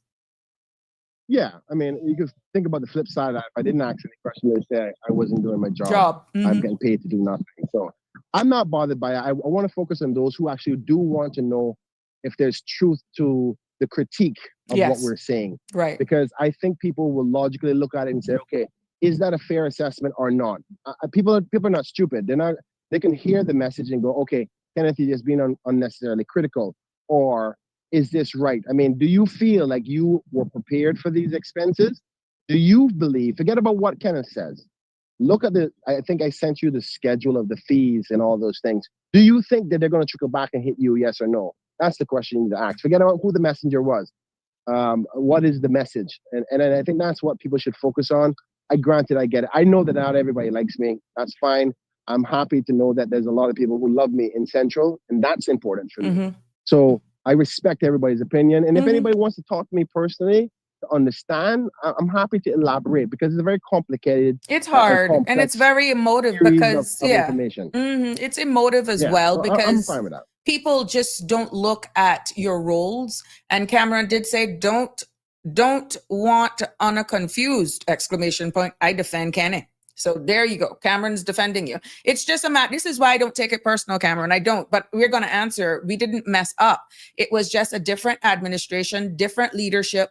Yeah, I mean, you could think about the flip side. If I didn't ask any question, they'd say I wasn't doing my job. I'm getting paid to do nothing. So I'm not bothered by it. I want to focus on those who actually do want to know if there's truth to the critique of what we're saying. Right. Because I think people will logically look at it and say, okay, is that a fair assessment or not? People are not stupid. They can hear the message and go, okay, Kenneth, you're just being unnecessarily critical. Or is this right? I mean, do you feel like you were prepared for these expenses? Do you believe, forget about what Kenneth says. Look at I think I sent you the schedule of the fees and all those things. Do you think that they're going to trickle back and hit you, yes or no? That's the question you need to ask. Forget about who the messenger was. What is the message? And I think that's what people should focus on. Granted, I get it. I know that not everybody likes me. That's fine. I'm happy to know that there's a lot of people who love me in Central, and that's important for me. So I respect everybody's opinion. And if anybody wants to talk to me personally to understand, I'm happy to elaborate, because it's a very complicated. It's hard and it's very emotive because of information. It's emotive as well, so because I'm fine with that. People just don't look at your roles. And Cameron did say, don't want on a confused ! I defend Kenny. So there you go. Cameron's defending you. It's just a matter. This is why I don't take it personal, Cameron. I don't, but we're going to answer. We didn't mess up. It was just a different administration, different leadership.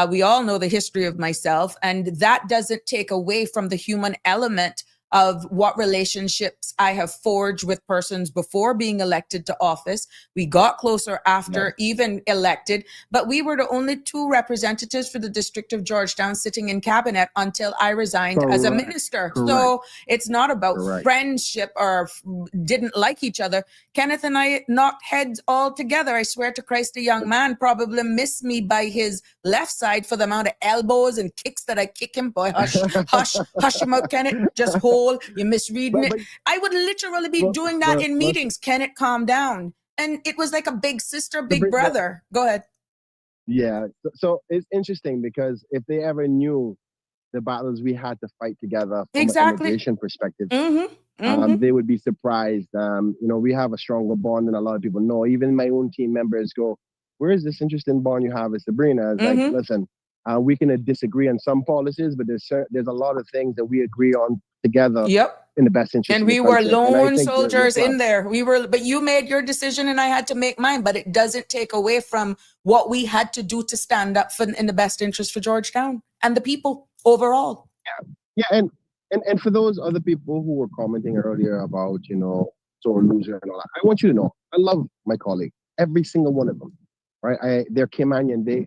We all know the history of myself, and that doesn't take away from the human element of what relationships I have forged with persons before being elected to office. We got closer after even elected, but we were the only two representatives for the District of Georgetown sitting in cabinet until I resigned as a minister. So it's not about friendship or didn't like each other. Kenneth and I knocked heads all together. I swear to Christ, a young man probably missed me by his left side for the amount of elbows and kicks that I kick him. Boy, hush him out, Kenneth. Just hold. You're misreading it. I would literally be doing that in meetings. Kenneth, calm down. And it was like a big sister, big brother. Go ahead. Yeah. So it's interesting, because if they ever knew the battles we had to fight together from an immigration perspective, they would be surprised. We have a stronger bond than a lot of people know. Even my own team members go, where is this interesting bond you have with Sabrina? It's like, listen, we can disagree on some policies, but there's a lot of things that we agree on together in the best interest and of we the were country. lone soldiers in there. But you made your decision and I had to make mine, but it doesn't take away from what we had to do to stand up in the best interest for Georgetown and the people overall. And for those other people who were commenting earlier about, sore loser and all that, I want you to know, I love my colleague, every single one of them, right? They're Kimanian.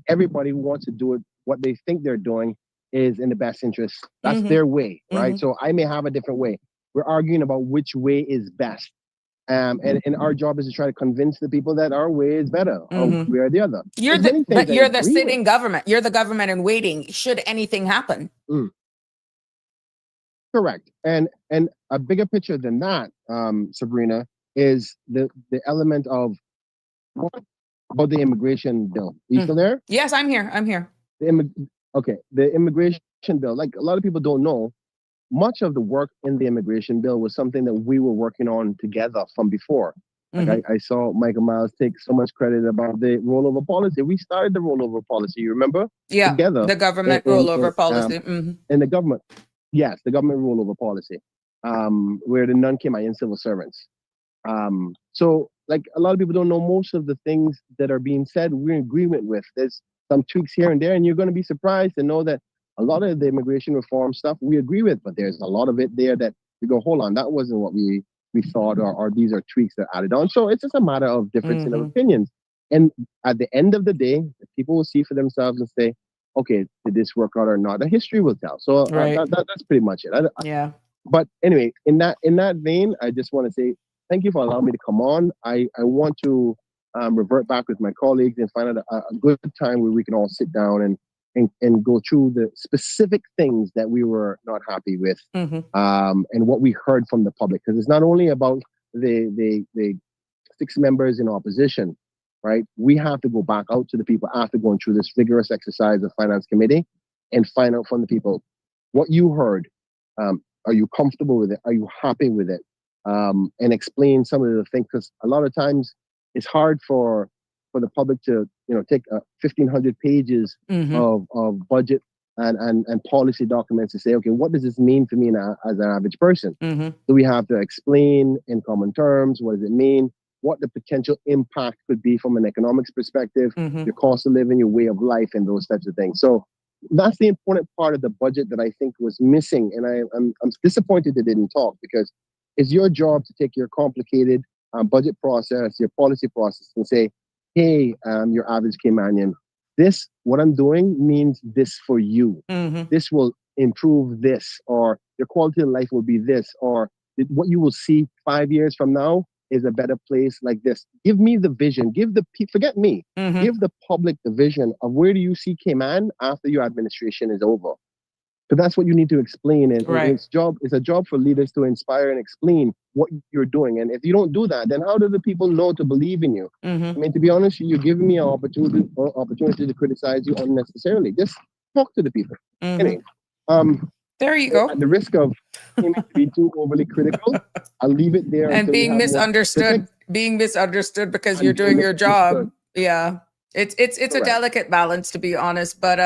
Everybody who wants to do it, what they think they're doing is in the best interest. That's their way, right? So I may have a different way. We're arguing about which way is best. And our job is to try to convince the people that our way is better, or we are the other. You're the sitting government. You're the government in waiting, should anything happen. Correct. And a bigger picture than that, Sabrina, is the element of about the immigration bill. Are you still there? Yes, I'm here. The immigration bill, like a lot of people don't know, much of the work in the immigration bill was something that we were working on together from before. Like I saw Michael Miles take so much credit about the rollover policy. We started the rollover policy, you remember? Yeah, together. The government rollover policy. In the government, yes, the government rollover policy, where the non-Kimanian civil servants. So like a lot of people don't know most of the things that are being said, we're in agreement with. There's some tweaks here and there, and you're going to be surprised to know that a lot of the immigration reform stuff we agree with, but there's a lot of it there that we go, hold on, that wasn't what we thought, or these are tweaks that added on. So it's just a matter of difference in opinions. And at the end of the day, people will see for themselves and say, okay, did this work out or not? The history will tell. So that's pretty much it. But anyway, in that vein, I just want to say thank you for allowing me to come on. I want to revert back with my colleagues and find out a good time where we can all sit down and go through the specific things that we were not happy with, and what we heard from the public. Because it's not only about the 6 members in opposition, right? We have to go back out to the people after going through this vigorous exercise of finance committee and find out from the people what you heard. Are you comfortable with it? Are you happy with it? And explain some of the things, because a lot of times it's hard for the public to take 1,500 pages of budget and policy documents to say, okay, what does this mean for me now as an average person? So we have to explain in common terms, what does it mean? What the potential impact could be from an economics perspective, your cost of living, your way of life, and those types of things. So that's the important part of the budget that I think was missing. And I'm disappointed they didn't talk, because it's your job to take your complicated budget process, your policy process, and say, hey, your average Caymanian, this, what I'm doing means this for you. This will improve this, or your quality of life will be this, or what you will see 5 years from now is a better place like this. Give me the vision. Forget me. Give the public the vision of where do you see Cayman after your administration is over. So that's what you need to explain. And it's a job for leaders to inspire and explain what you're doing. And if you don't do that, then how do the people know to believe in you? I mean, to be honest, you're giving me an opportunity to criticize you unnecessarily. Just talk to the people. Anyway, there you go. At the risk of seeming to be too overly critical, I'll leave it there. And being misunderstood because you're doing your job. Yeah. It's a delicate balance, to be honest, but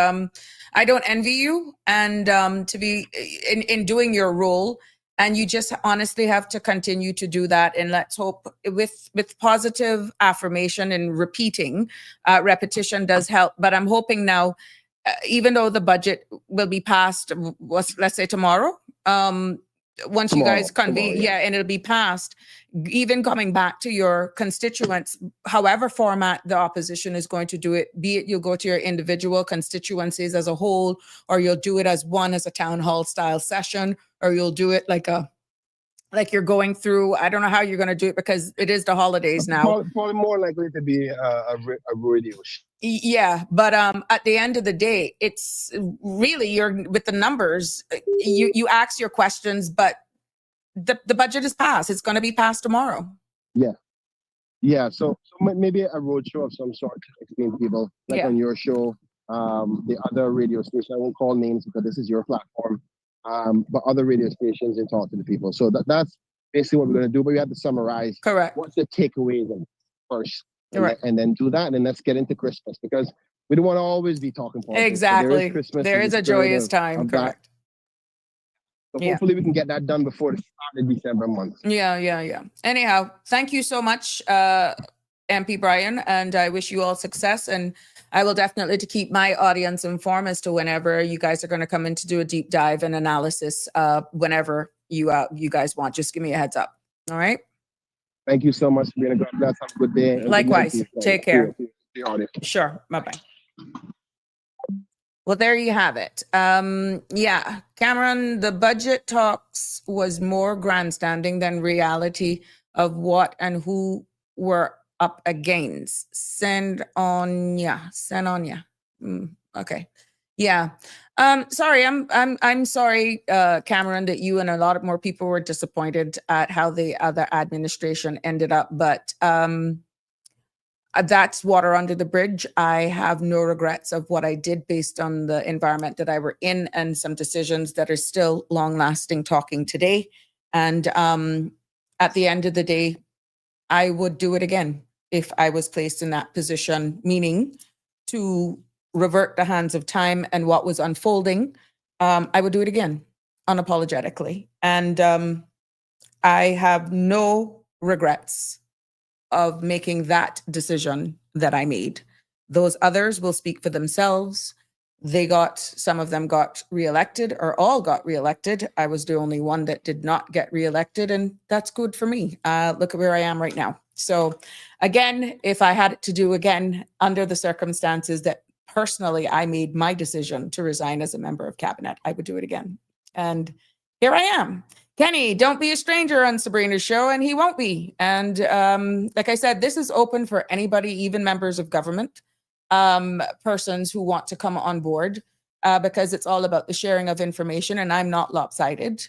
I don't envy you, and to be in doing your role, and you just honestly have to continue to do that. And let's hope with positive affirmation and repetition does help. But I'm hoping now, even though the budget will be passed, let's say tomorrow, once you guys convene, and it'll be passed, even coming back to your constituents, however format the opposition is going to do it, be it you'll go to your individual constituencies as a whole, or you'll do it as a town hall style session, or you'll do it like you're going through, I don't know how you're going to do it, because it is the holidays now. Probably more likely to be a radio show. Yeah, but at the end of the day, it's really, you're with the numbers, you ask your questions, but the budget is passed. It's going to be passed tomorrow. Yeah. So maybe a roadshow of some sort to explain to people, like on your show, the other radio station. I won't call names because this is your platform, but other radio stations, and talk to the people. So that's basically what we're going to do. But we have to summarize. Correct. What's the takeaway then first? Right. And then do that, and let's get into Christmas, because we don't want to always be talking politics. Exactly. There is a joyous time. Correct. So hopefully we can get that done before the start of December month. Yeah. Anyhow, thank you so much, MP Brian, and I wish you all success. And I will definitely to keep my audience informed as to whenever you guys are going to come in to do a deep dive and analysis. Whenever you guys want, just give me a heads up. All right. Thank you so much, Sabrina. God bless. Have a good day. Likewise. Take care. Sure. Bye-bye. Well, there you have it. Cameron, the budget talks was more grandstanding than reality of what and who were up against. Send on ya. Okay. Yeah. Sorry, I'm sorry, Cameron, that you and a lot of more people were disappointed at how the other administration ended up, but that's water under the bridge. I have no regrets of what I did based on the environment that I were in, and some decisions that are still long lasting talking today. And at the end of the day, I would do it again if I was placed in that position, meaning to revert the hands of time and what was unfolding. I would do it again, unapologetically. And I have no regrets of making that decision that I made. Those others will speak for themselves. Some of them got reelected, or all got reelected. I was the only one that did not get reelected, and that's good for me. Look at where I am right now. So again, if I had it to do again under the circumstances that personally I made my decision to resign as a member of cabinet, I would do it again. And here I am. Kenny, don't be a stranger on Sabrina's show, and he won't be. And like I said, this is open for anybody, even members of government, persons who want to come on board, because it's all about the sharing of information, and I'm not lopsided.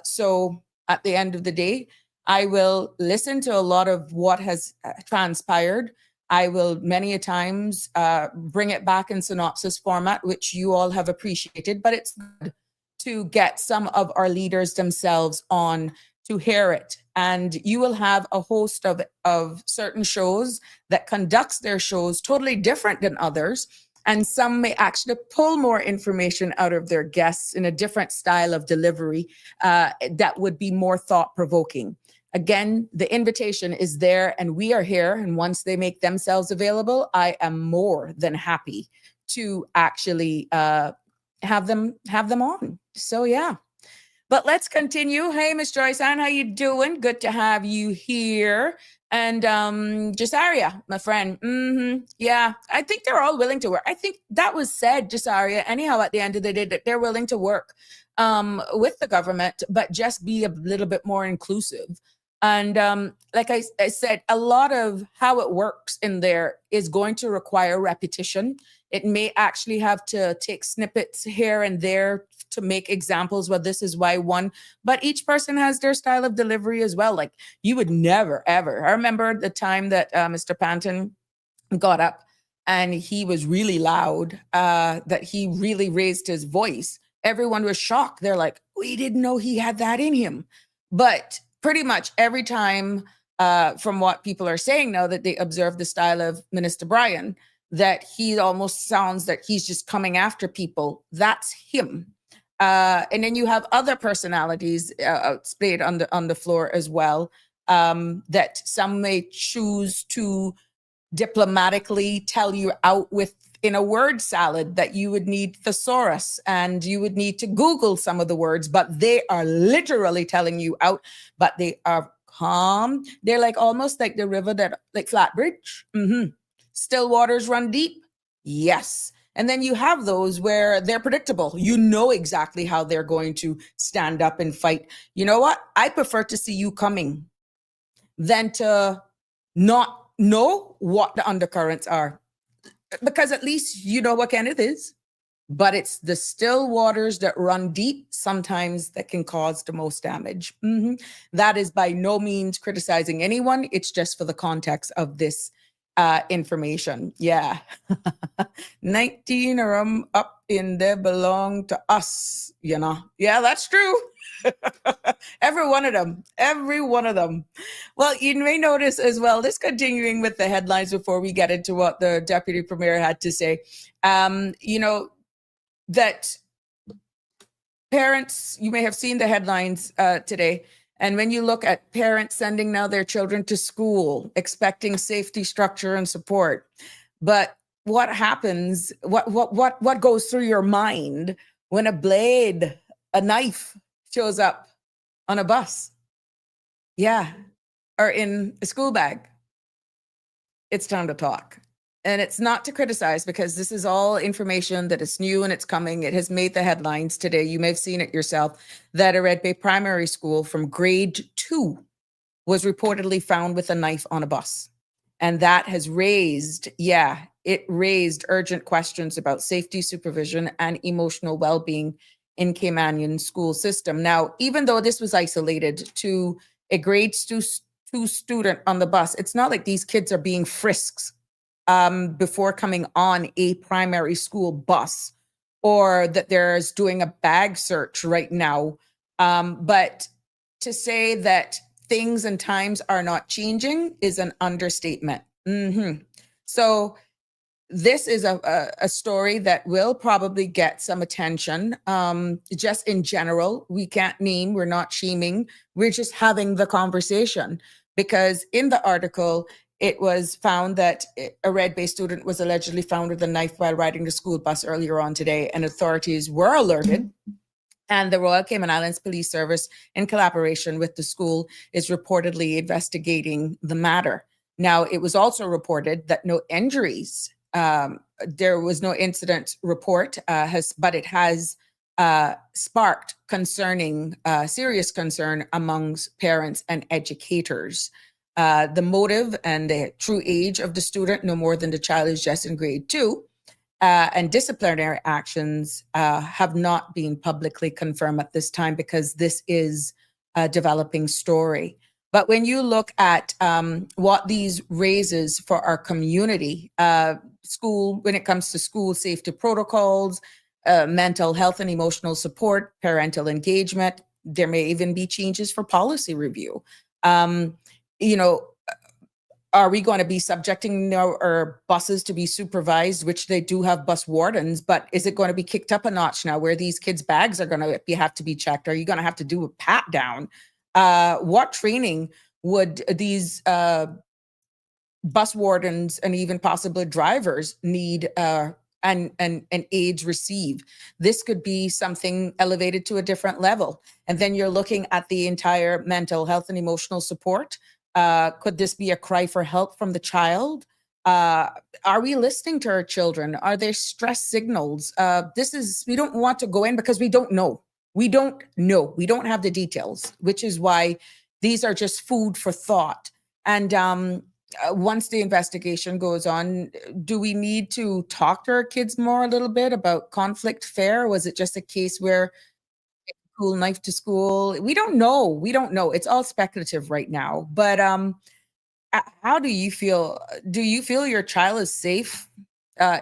So at the end of the day, I will listen to a lot of what has transpired. I will many a times bring it back in synopsis format, which you all have appreciated, but it's good to get some of our leaders themselves on to hear it. And you will have a host of certain shows that conducts their shows totally different than others. And some may actually pull more information out of their guests in a different style of delivery that would be more thought-provoking. Again, the invitation is there and we are here. And once they make themselves available, I am more than happy to actually have them on. So yeah, but let's continue. Hey, Miss Joyce Ann, how you doing? Good to have you here. And Jasaria, my friend. Yeah, I think they're all willing to work. I think that was said, Jasaria, anyhow, at the end of the day, that they're willing to work with the government, but just be a little bit more inclusive. And like I said, a lot of how it works in there is going to require repetition. It may actually have to take snippets here and there to make examples. Well, this is why one, but each person has their style of delivery as well. Like you would never, ever. I remember the time that Mr. Panton got up and he was really loud, that he really raised his voice. Everyone was shocked. They're like, we didn't know he had that in him. But pretty much every time, from what people are saying now that they observe the style of Minister Bryan, that he almost sounds that he's just coming after people. That's him. And then you have other personalities displayed on the floor as well, that some may choose to diplomatically tell you out with in a word salad that you would need thesaurus and you would need to Google some of the words, but they are literally telling you out, but they are calm. They're like almost like the river that, like Flatbridge. Still waters run deep. Yes. And then you have those where they're predictable. You know exactly how they're going to stand up and fight. You know what? I prefer to see you coming than to not know what the undercurrents are. Because at least you know what Kenneth is. But it's the still waters that run deep sometimes that can cause the most damage. That is by no means criticizing anyone. It's just for the context of this information. Yeah. 19 of them up in there belong to us, you know. Yeah, that's true. Every one of them. Well, you may notice as well, this continuing with the headlines before we get into what the Deputy Premier had to say, you know, that parents, you may have seen the headlines today, and when you look at parents sending now their children to school, expecting safety, structure, and support, but what happens, what goes through your mind when a blade, a knife shows up on a bus? Yeah, or in a school bag. It's time to talk. And it's not to criticize because this is all information that is new and it's coming. It has made the headlines today. You may have seen it yourself that a Red Bay primary school from grade 2 was reportedly found with a knife on a bus. And that has raised, it raised urgent questions about safety, supervision, and emotional well-being in Caymanian school system. Now, even though this was isolated to a grade 2 student on the bus, it's not like these kids are being frisked before coming on a primary school bus, or that there's doing a bag search right now. But to say that things and times are not changing is an understatement. So this is a story that will probably get some attention. Just in general, we can't name, we're not shaming, we're just having the conversation. Because in the article, it was found that a Red Bay student was allegedly found with a knife while riding the school bus earlier on today, and authorities were alerted. And the Royal Cayman Islands Police Service, in collaboration with the school, is reportedly investigating the matter. Now, it was also reported that no injuries, there was no incident report, but it has sparked serious concern amongst parents and educators. The motive and the true age of the student, no more than the child is just in grade 2, and disciplinary actions have not been publicly confirmed at this time because this is a developing story. But when you look at what these raises for our community, when it comes to school safety protocols, mental health and emotional support, parental engagement, there may even be changes for policy review. You know, are we going to be subjecting our buses to be supervised, which they do have bus wardens, but is it going to be kicked up a notch now where these kids' bags are going to have to be checked? Are you going to have to do a pat down? What training would these bus wardens and even possibly drivers need and aides receive? This could be something elevated to a different level. And then you're looking at the entire mental health and emotional support. Could this be a cry for help from the child? Are we listening to our children? Are there stress signals? We don't want to go in because we don't know. We don't know. We don't have the details, which is why these are just food for thought. And once the investigation goes on, do we need to talk to our kids more a little bit about conflict fair? Was it just a case where school knife to school? We don't know. We don't know. It's all speculative right now. But how do you feel? Do you feel your child is safe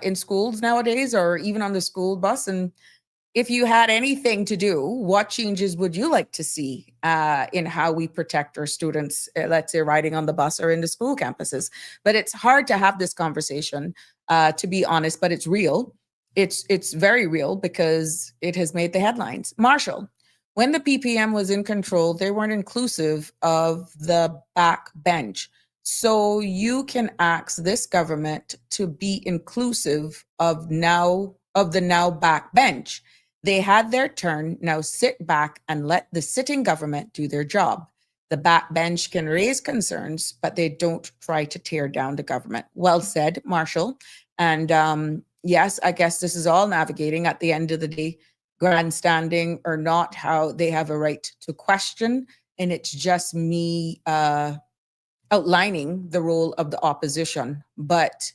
in schools nowadays or even on the school bus? And if you had anything to do, what changes would you like to see in how we protect our students, let's say riding on the bus or in the school campuses? But it's hard to have this conversation, to be honest, but it's real. It's very real because it has made the headlines. Marshall, when the PPM was in control, they weren't inclusive of the backbench. So you can ask this government to be inclusive of the now backbench. They had their turn. Now sit back and let the sitting government do their job. The backbench can raise concerns, but they don't try to tear down the government. Well said, Marshall. And yes, I guess this is all navigating at the end of the day, grandstanding or not, how they have a right to question. And it's just me outlining the role of the opposition. But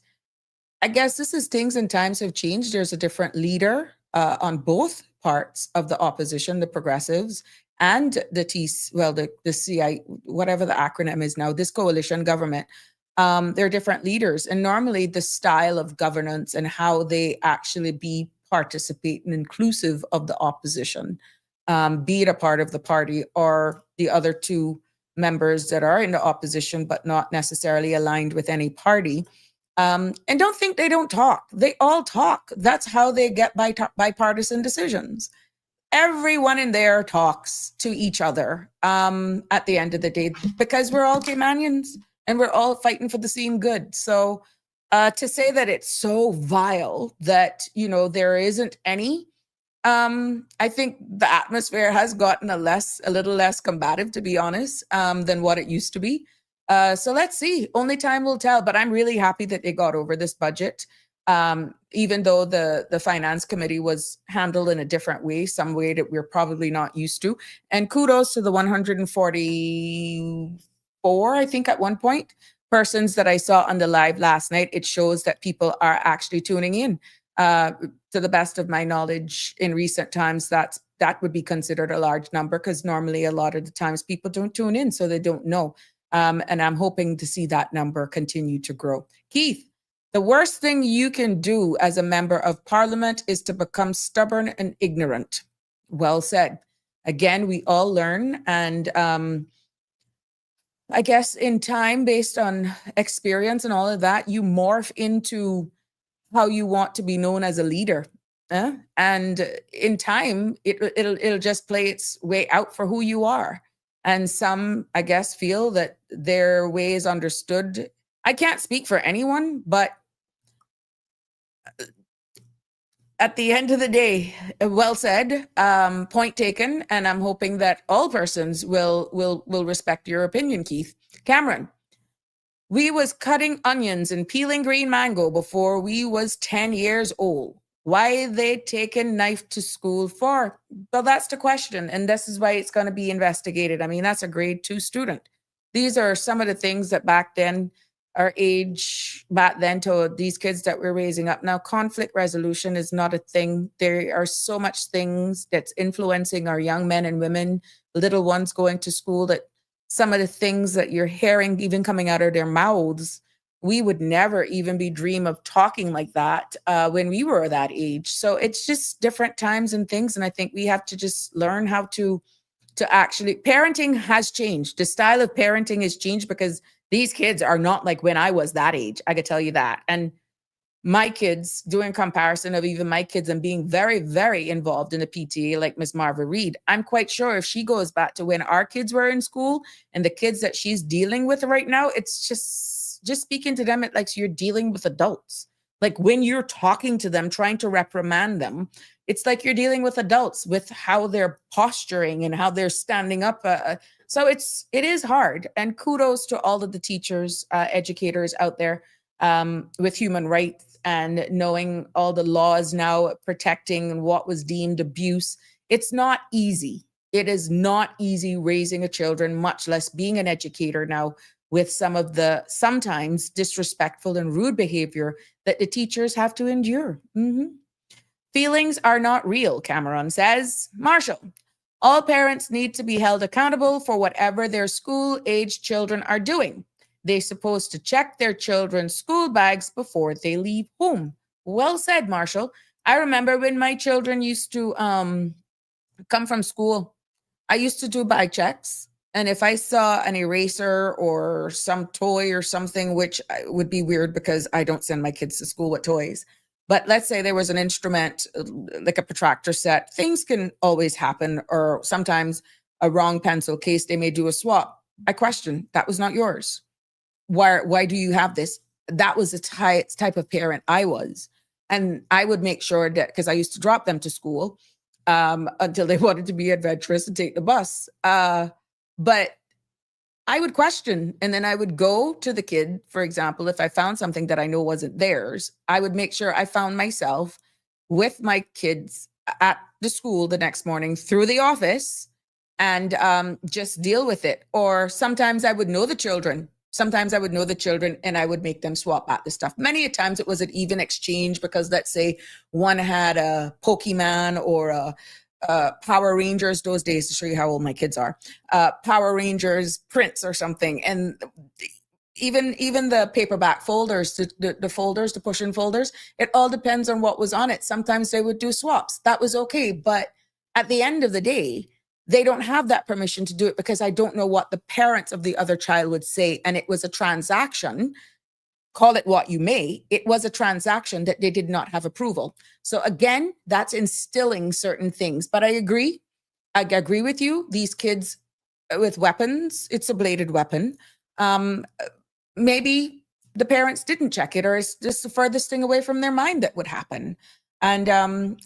I guess this is things and times have changed. There's a different leader on both parts of the opposition, the progressives and the CI, whatever the acronym is now, this coalition government. They're different leaders. And normally the style of governance and how they actually participate and inclusive of the opposition, be it a part of the party or the other two members that are in the opposition, but not necessarily aligned with any party. And don't think they don't talk. They all talk. That's how they get bipartisan decisions. Everyone in there talks to each other at the end of the day because we're all Caymanians and we're all fighting for the same good. So to say that it's so vile that, there isn't any, I think the atmosphere has gotten a little less combative, to be honest, than what it used to be. So let's see. Only time will tell. But I'm really happy that they got over this budget, even though the finance committee was handled in a different way, some way that we're probably not used to. And kudos to the 144, I think at one point, persons that I saw on the live last night. It shows that people are actually tuning in. To the best of my knowledge, in recent times, that would be considered a large number because normally a lot of the times people don't tune in, so they don't know. And I'm hoping to see that number continue to grow. Keith, the worst thing you can do as a member of parliament is to become stubborn and ignorant. Well said. Again, we all learn. And I guess in time, based on experience and all of that, you morph into how you want to be known as a leader. And in time, it'll just play its way out for who you are. And some, I guess, feel that their way is understood. I can't speak for anyone, but at the end of the day, well said, point taken. And I'm hoping that all persons will respect your opinion, Keith. Cameron, we was cutting onions and peeling green mango before we was 10 years old. Why they taking knife to school for? Well, that's the question. And this is why it's going to be investigated. I mean, that's a grade 2 student. These are some of the things that back then, our age back then to these kids that we're raising up now. Conflict resolution is not a thing. There are so much things that's influencing our young men and women, little ones going to school, that some of the things that you're hearing even coming out of their mouths, we would never even be dream of talking like that when we were that age. So it's just different times and things. And I think we have to just learn how to actually, parenting has changed. The style of parenting has changed because these kids are not like when I was that age. I could tell you that. And my kids, doing comparison of even my kids and being very, very involved in the PTA, like Miss Marva Reed, I'm quite sure if she goes back to when our kids were in school and the kids that she's dealing with right now, it's just speaking to them, it's like you're dealing with adults. Like when you're talking to them, trying to reprimand them, it's like you're dealing with adults with how they're posturing and how they're standing up. So it is hard. And kudos to all of the teachers, educators out there with human rights and knowing all the laws now protecting what was deemed abuse. It's not easy. It is not easy raising a children, much less being an educator now with some of the sometimes disrespectful and rude behavior that the teachers have to endure. Feelings are not real, Cameron says. Marshall, all parents need to be held accountable for whatever their school-age children are doing. They're supposed to check their children's school bags before they leave home. Well said, Marshall. I remember when my children used to come from school, I used to do bag checks. And if I saw an eraser or some toy or something, which would be weird because I don't send my kids to school with toys, but let's say there was an instrument like a protractor set, things can always happen. Or sometimes a wrong pencil case, they may do a swap. I question, that was not yours. Why do you have this? That was the type of parent I was. And I would make sure that, because I used to drop them to school until they wanted to be adventurous and take the bus. But I would question, and then I would go to the kid, for example, if I found something that I know wasn't theirs, I would make sure I found myself with my kids at the school the next morning through the office and just deal with it. Or sometimes I would know the children. Sometimes I would know the children and I would make them swap out the stuff. Many a times it was an even exchange because let's say one had a Pokemon or a Power Rangers, those days, to show you how old my kids are, Power Rangers prints or something. And even the paperback folders, the folders, the push-in folders, it all depends on what was on it. Sometimes they would do swaps. That was okay. But at the end of the day, they don't have that permission to do it because I don't know what the parents of the other child would say. And it was a transaction. Call it what you may, it was a transaction that they did not have approval. So again, that's instilling certain things. But I agree with you. These kids with weapons, it's a bladed weapon. Maybe the parents didn't check it, or it's just the furthest thing away from their mind that would happen. And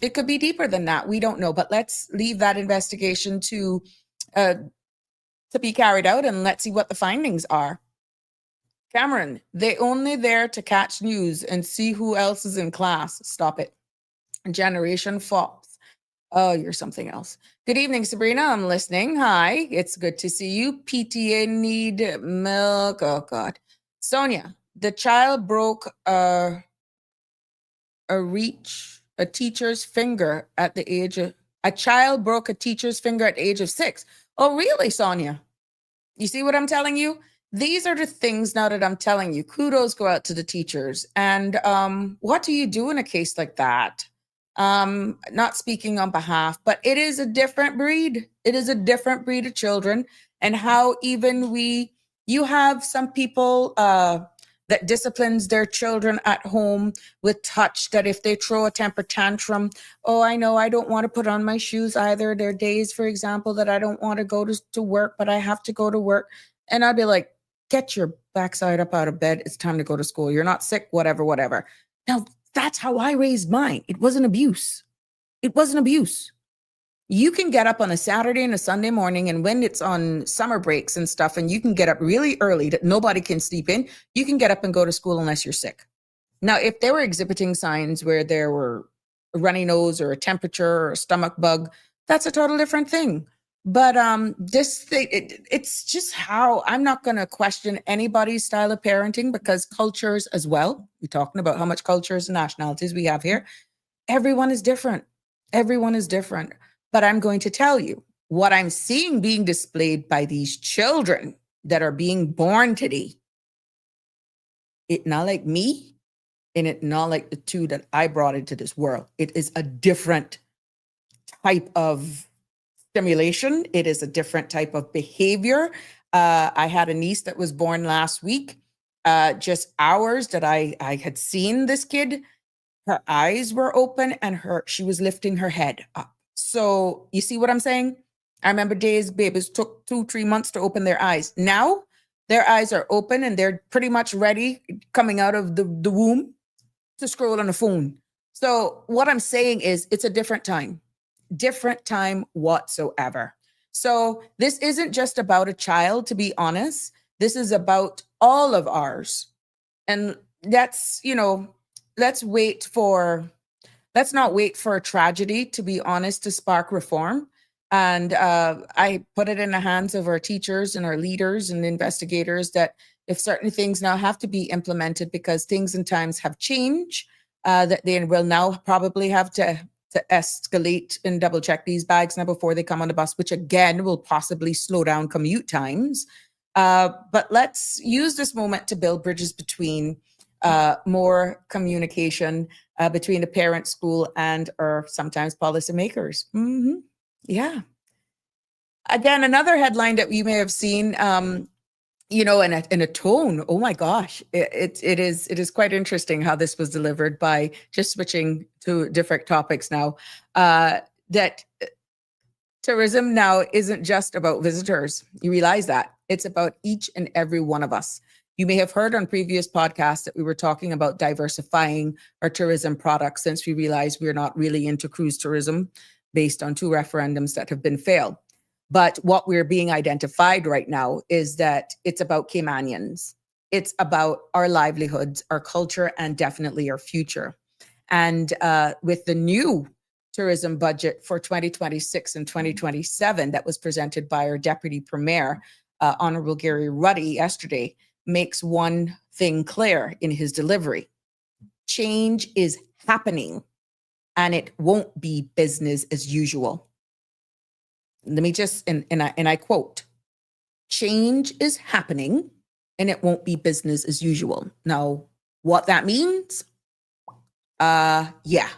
it could be deeper than that. We don't know, but let's leave that investigation to be carried out and let's see what the findings are. Cameron, they only there to catch news and see who else is in class. Stop it. Generation Fox. Oh, you're something else. Good evening, Sabrina. I'm listening. Hi. It's good to see you. PTA need milk. Oh, God. Sonia, the child broke a teacher's finger at the age of... A child broke a teacher's finger at the age of 6. Oh, really, Sonia? You see what I'm telling you? These are the things now that I'm telling you. Kudos go out to the teachers. And what do you do in a case like that? Not speaking on behalf, but it is a different breed. It is a different breed of children. And how even you have some people that disciplines their children at home with touch, that if they throw a temper tantrum, oh, I know I don't want to put on my shoes either. There are days, for example, that I don't want to go to work, but I have to go to work. And I'd be like, get your backside up out of bed. It's time to go to school. You're not sick, whatever. Now, that's how I raised mine. It wasn't abuse. It wasn't abuse. You can get up on a Saturday and a Sunday morning, and when it's on summer breaks and stuff, and you can get up really early that nobody can sleep in, you can get up and go to school unless you're sick. Now, if they were exhibiting signs where there were a runny nose or a temperature or a stomach bug, that's a total different thing. But this thing, it's just how I'm not going to question anybody's style of parenting because cultures as well. We're talking about how much cultures and nationalities we have here. Everyone is different. Everyone is different. But I'm going to tell you what I'm seeing being displayed by these children that are being born today. It not like me, and it not like the two that I brought into this world. It is a different type of stimulation. It is a different type of behavior. I had a niece that was born last week. Just hours that I had seen this kid, her eyes were open and she was lifting her head up. So you see what I'm saying? I remember days babies took 2-3 months to open their eyes. Now their eyes are open and they're pretty much ready coming out of the womb to scroll on the phone. So what I'm saying is it's a different time whatsoever. So this isn't just about a child, to be honest. This is about all of ours. And that's, let's not wait for a tragedy, to be honest, to spark reform. And I put it in the hands of our teachers and our leaders and investigators that if certain things now have to be implemented because things and times have changed, that they will now probably have to escalate and double check these bags now before they come on the bus, which again will possibly slow down commute times. But let's use this moment to build bridges between more communication between the parent, school, and or sometimes policymakers. Mm-hmm. Yeah. Again, another headline that you may have seen, in a tone. Oh my gosh, it is quite interesting how this was delivered by just switching to different topics now. That tourism now isn't just about visitors. You realize that it's about each and every one of us. You may have heard on previous podcasts that we were talking about diversifying our tourism products since we realized we're not really into cruise tourism based on 2 referendums that have been failed. But what we're being identified right now is that it's about Caymanians. It's about our livelihoods, our culture, and definitely our future. And with the new tourism budget for 2026 and 2027 that was presented by our Deputy Premier, Honorable Gary Ruddy, yesterday, makes one thing clear in his delivery. Change is happening, and it won't be business as usual. Let me just, and I quote, change is happening and it won't be business as usual. Now, what that means? Yeah.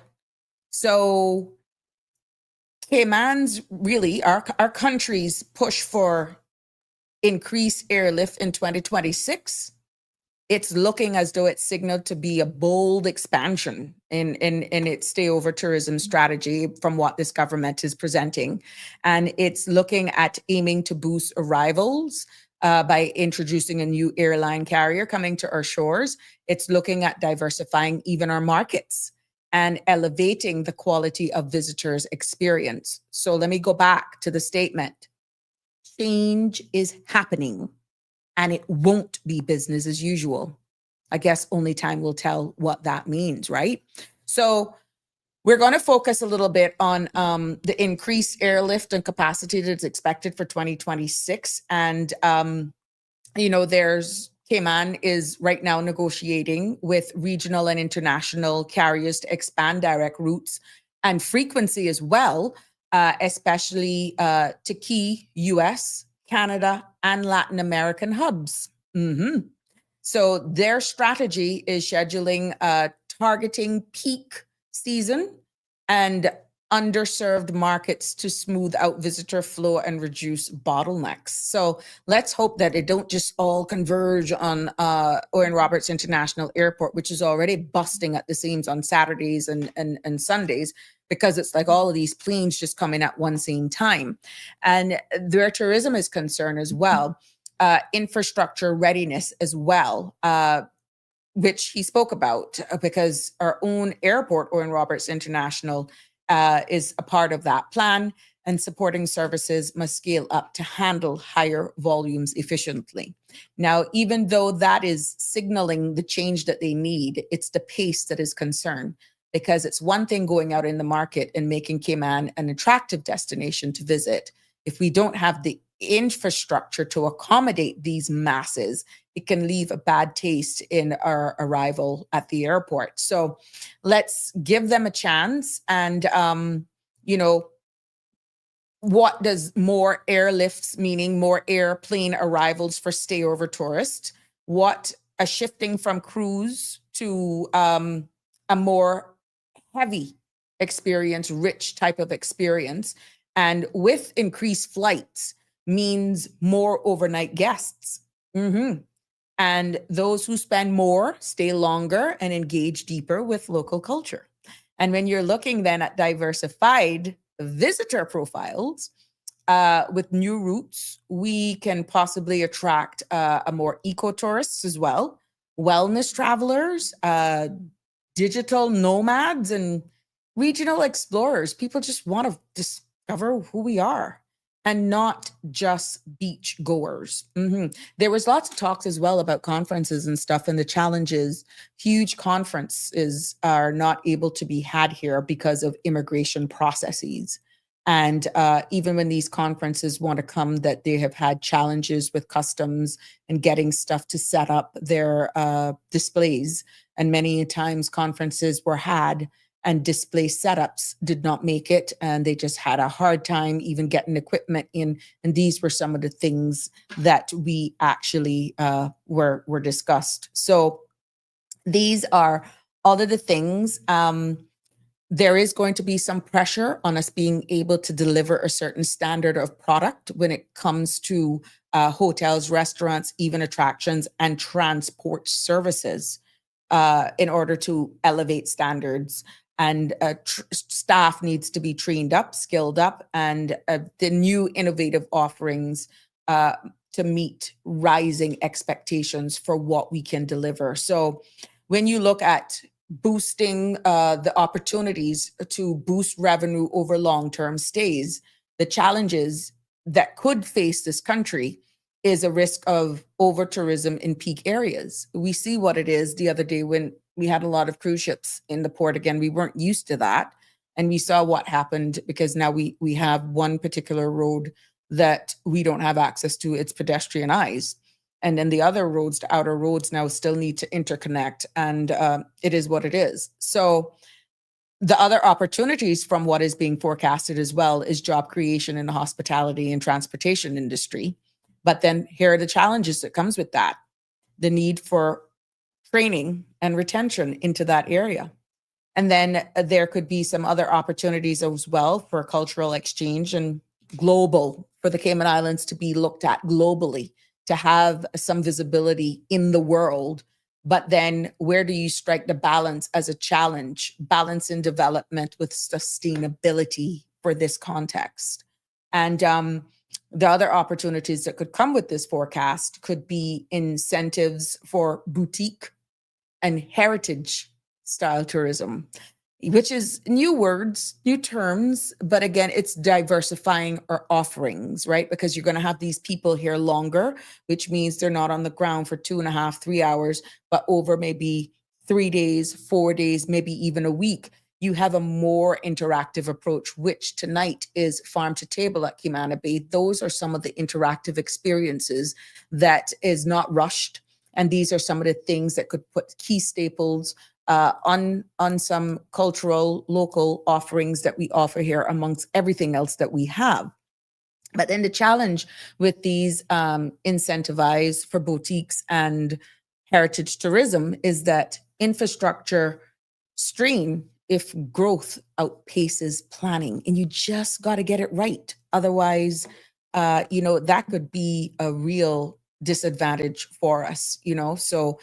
So Cayman's really, our country's push for increased airlift in 2026, it's looking as though it's signaled to be a bold expansion in its stay over tourism strategy from what this government is presenting. And it's looking at aiming to boost arrivals by introducing a new airline carrier coming to our shores. It's looking at diversifying even our markets and elevating the quality of visitors' experience. So let me go back to the statement. Change is happening, and it won't be business as usual. I guess only time will tell what that means, right? So we're going to focus a little bit on the increased airlift and capacity that's expected for 2026. And, Cayman is right now negotiating with regional and international carriers to expand direct routes and frequency as well, especially to key US, Canada, and Latin American hubs. Mm-hmm. So their strategy is scheduling targeting peak season and underserved markets to smooth out visitor flow and reduce bottlenecks. So let's hope that it don't just all converge on Owen Roberts International Airport, which is already busting at the seams on Saturdays and Sundays, because it's like all of these planes just coming at one same time. And where tourism is concerned as well, infrastructure readiness as well, which he spoke about, because our own airport, Owen Roberts International, is a part of that plan, and supporting services must scale up to handle higher volumes efficiently. Now, even though that is signaling the change that they need, it's the pace that is concerned. because it's one thing going out in the market and making Cayman an attractive destination to visit. If we don't have the infrastructure to accommodate these masses, it can leave a bad taste in our arrival at the airport. So let's give them a chance. And, you know, what does more airlifts, meaning more airplane arrivals for stayover tourists? What a shifting from cruise to a more heavy experience, rich type of experience. And with increased flights means more overnight guests. And those who spend more stay longer and engage deeper with local culture. And when you're looking then at diversified visitor profiles, with new routes, we can possibly attract a more eco-tourists as well, wellness travelers, digital nomads, and regional explorers. People just want to discover who we are and not just beach goers. There was lots of talks as well about conferences and stuff, and the challenges. Huge conferences are not able to be had here because of immigration processes. And even when these conferences want to come, that they have had challenges with customs and getting stuff to set up their displays. And many times conferences were had and display setups did not make it. And they just had a hard time even getting equipment in. And these were some of the things that we actually were discussed. So these are all of the things. There is going to be some pressure on us being able to deliver a certain standard of product when it comes to hotels, restaurants, even attractions and transport services in order to elevate standards. And staff needs to be trained up, skilled up, and the new innovative offerings to meet rising expectations for what we can deliver. So when you look at boosting the opportunities to boost revenue over long-term stays, the challenges that could face this country is a risk of over-tourism in peak areas. We see what it is the other day when we had a lot of cruise ships in the port. Again, we weren't used to that. And we saw what happened because now we have one particular road that we don't have access to. It's pedestrianized. And then the other roads, the outer roads now still need to interconnect. And it is what it is. So the other opportunities from what is being forecasted as well is job creation in the hospitality and transportation industry. But then here are the challenges that comes with that. The need for training and retention into that area. And then there could be some other opportunities as well for cultural exchange and global, for the Cayman Islands to be looked at globally, to have some visibility in the world. But then where do you strike the balance as a challenge, balance in development with sustainability for this context? And the other opportunities that could come with this forecast could be incentives for boutique and heritage style tourism, which is new words, new terms, but again, it's diversifying our offerings, right? Because you're going to have these people here longer, which means they're not on the ground for 2.5, 3 hours, but over maybe 3 days, 4 days, maybe even a week. You have a more interactive approach, which tonight is farm to table at Cayman Bay. Those are some of the interactive experiences that is not rushed. And these are some of the things that could put key staples on some cultural local offerings that we offer here amongst everything else that we have. But then the challenge with these incentivize for boutiques and heritage tourism is that infrastructure strain if growth outpaces planning, and you just got to get it right. Otherwise, that could be a real disadvantage for us, so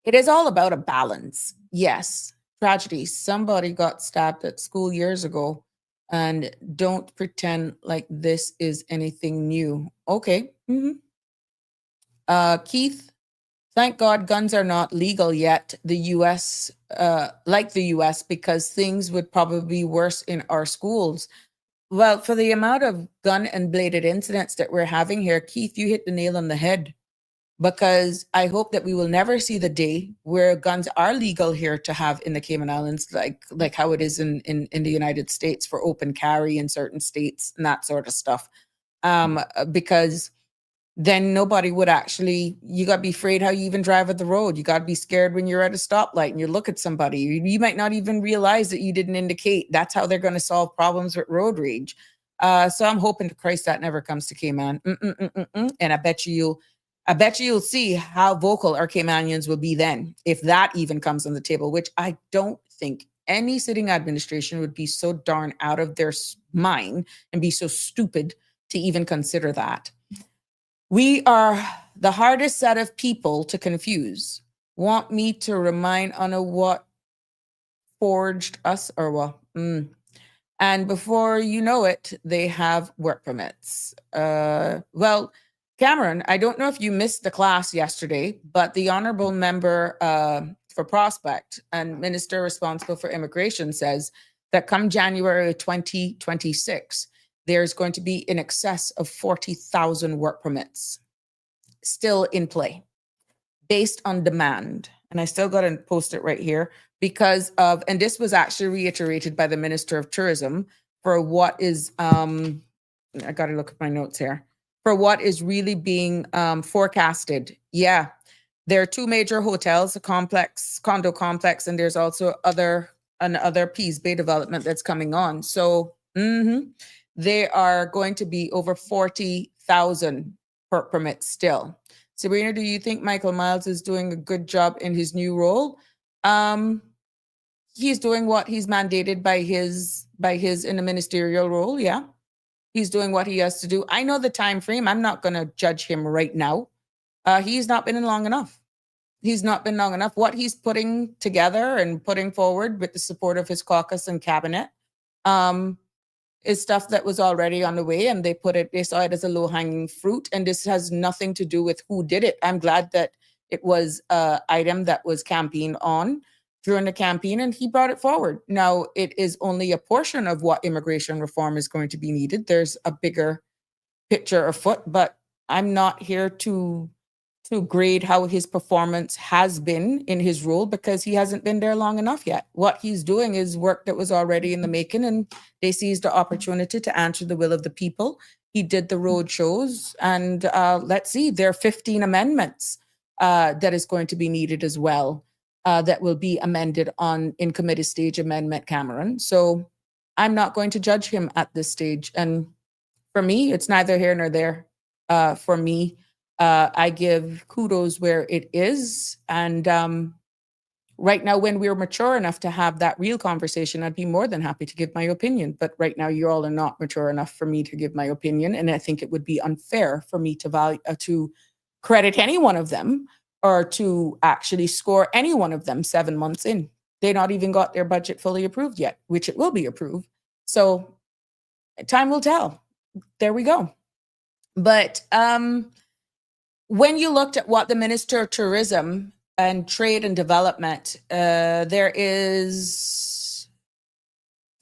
it is all about a balance. Yes, tragedy. Somebody got stabbed at school years ago, and don't pretend like this is anything new. Okay. Keith, thank God guns are not legal yet. The US, like the US, because things would probably be worse in our schools. Well, for the amount of gun and bladed incidents that we're having here, Keith, you hit the nail on the head. because I hope that we will never see the day where guns are legal here to have in the Cayman Islands, like how it is in the United States for open carry in certain states and that sort of stuff. Because then nobody would actually, you got to be afraid how you even drive at the road. You got to be scared when you're at a stoplight and you look at somebody. You might not even realize that you didn't indicate. That's how they're going to solve problems with road rage. So I'm hoping to Christ that never comes to Cayman. And I bet you'll see how vocal our Caymanians will be then, if that even comes on the table, which I don't think any sitting administration would be so darn out of their mind and be so stupid to even consider that. We are the hardest set of people to confuse. Want me to remind Anna what forged us or what? And before you know it, they have work permits. Well, Cameron, I don't know if you missed the class yesterday, but the honorable member for Prospect and minister responsible for immigration says that come January 2026, there's going to be in excess of 40,000 work permits still in play based on demand. And I still got to post it right here because of, and this was actually reiterated by the Minister of Tourism for what is, I got to look at my notes here, for what is really being forecasted. Yeah, there are two major hotels, a condo complex, and there's also another Peace Bay development that's coming on. So they are going to be over 40,000 permits still. Sabrina, do you think Michael Miles is doing a good job in his new role? He's doing what he's mandated by his in a ministerial role. Yeah, he's doing what he has to do. I know the time frame. I'm not going to judge him right now. He's not been in long enough. He's not been long enough. What he's putting together and putting forward with the support of his caucus and cabinet is stuff that was already on the way, and they saw it as a low-hanging fruit. And this has nothing to do with who did it. I'm glad that it was an item that was campaigned on during the campaign, and he brought it forward. Now, it is only a portion of what immigration reform is going to be needed. There's a bigger picture afoot, but I'm not here to grade how his performance has been in his role because he hasn't been there long enough yet. What he's doing is work that was already in the making, and they seized the opportunity to answer the will of the people. He did the road shows, and let's see, there are 15 amendments that is going to be needed as well that will be amended in committee stage amendment, Cameron. So I'm not going to judge him at this stage. And for me, it's neither here nor there. For me, I give kudos where it is. And right now, when we're mature enough to have that real conversation, I'd be more than happy to give my opinion. But right now, you all are not mature enough for me to give my opinion. And I think it would be unfair for me to credit any one of them or to actually score any one of them 7 months in. They not even got their budget fully approved yet, which it will be approved. So time will tell. There we go. But when you looked at what the Minister of Tourism and Trade and Development, there is,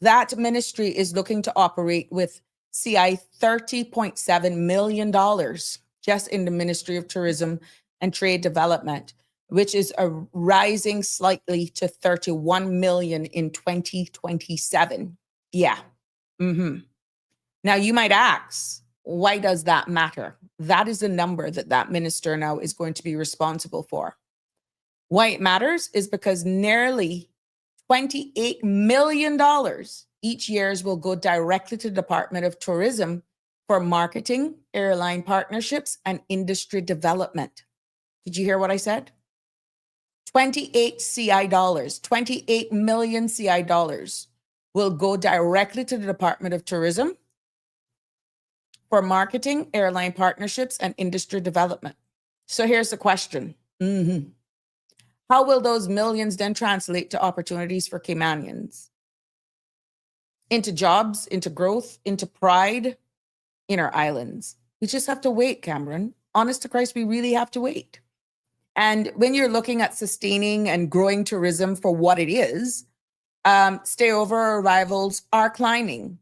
that ministry is looking to operate with CI $30.7 million just in the Ministry of Tourism and Trade Development, which is rising slightly to 31 million in 2027. Yeah. Now you might ask, why does that matter? That is the number that minister now is going to be responsible for. Why it matters is because nearly $28 million each year will go directly to the Department of Tourism for marketing, airline partnerships, and industry development. Did you hear what I said? 28 CI dollars, 28 million CI dollars will go directly to the Department of Tourism for marketing, airline partnerships, and industry development. So here's the question. How will those millions then translate to opportunities for Caymanians? Into jobs, into growth, into pride in our islands. We just have to wait, Cameron. Honest to Christ, we really have to wait. And when you're looking at sustaining and growing tourism for what it is, stayover arrivals are climbing.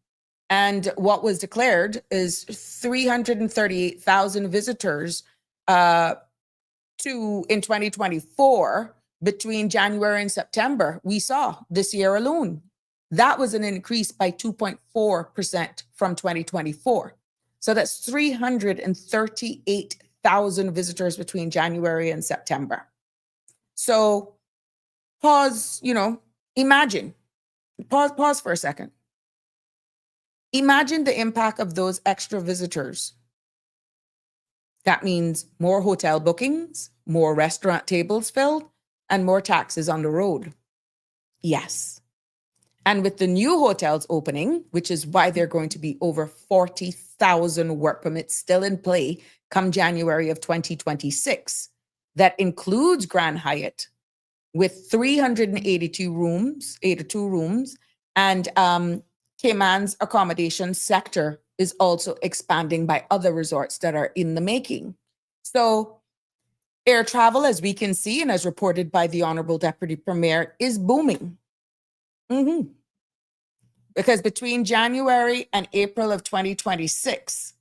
And what was declared is 338,000 visitors in 2024, between January and September, we saw this year alone, that was an increase by 2.4% from 2024. So that's 338,000 visitors between January and September. So pause, imagine, pause for a second. Imagine the impact of those extra visitors. That means more hotel bookings, more restaurant tables filled, and more taxis on the road. Yes. And with the new hotels opening, which is why there are going to be over 40,000 work permits still in play come January of 2026, that includes Grand Hyatt with 382 rooms, and Cayman's accommodation sector is also expanding by other resorts that are in the making. So air travel, as we can see, and as reported by the Honorable Deputy Premier, is booming. Because between January and April of 2026,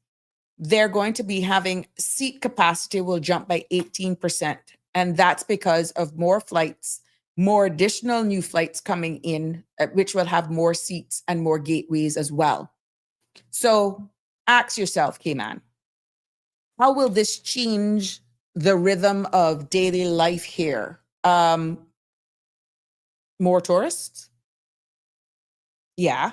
they're going to be having seat capacity will jump by 18%. And that's because of more flights, more additional new flights coming in, which will have more seats and more gateways as well. So ask yourself, Cayman, how will this change the rhythm of daily life here? More tourists? Yeah.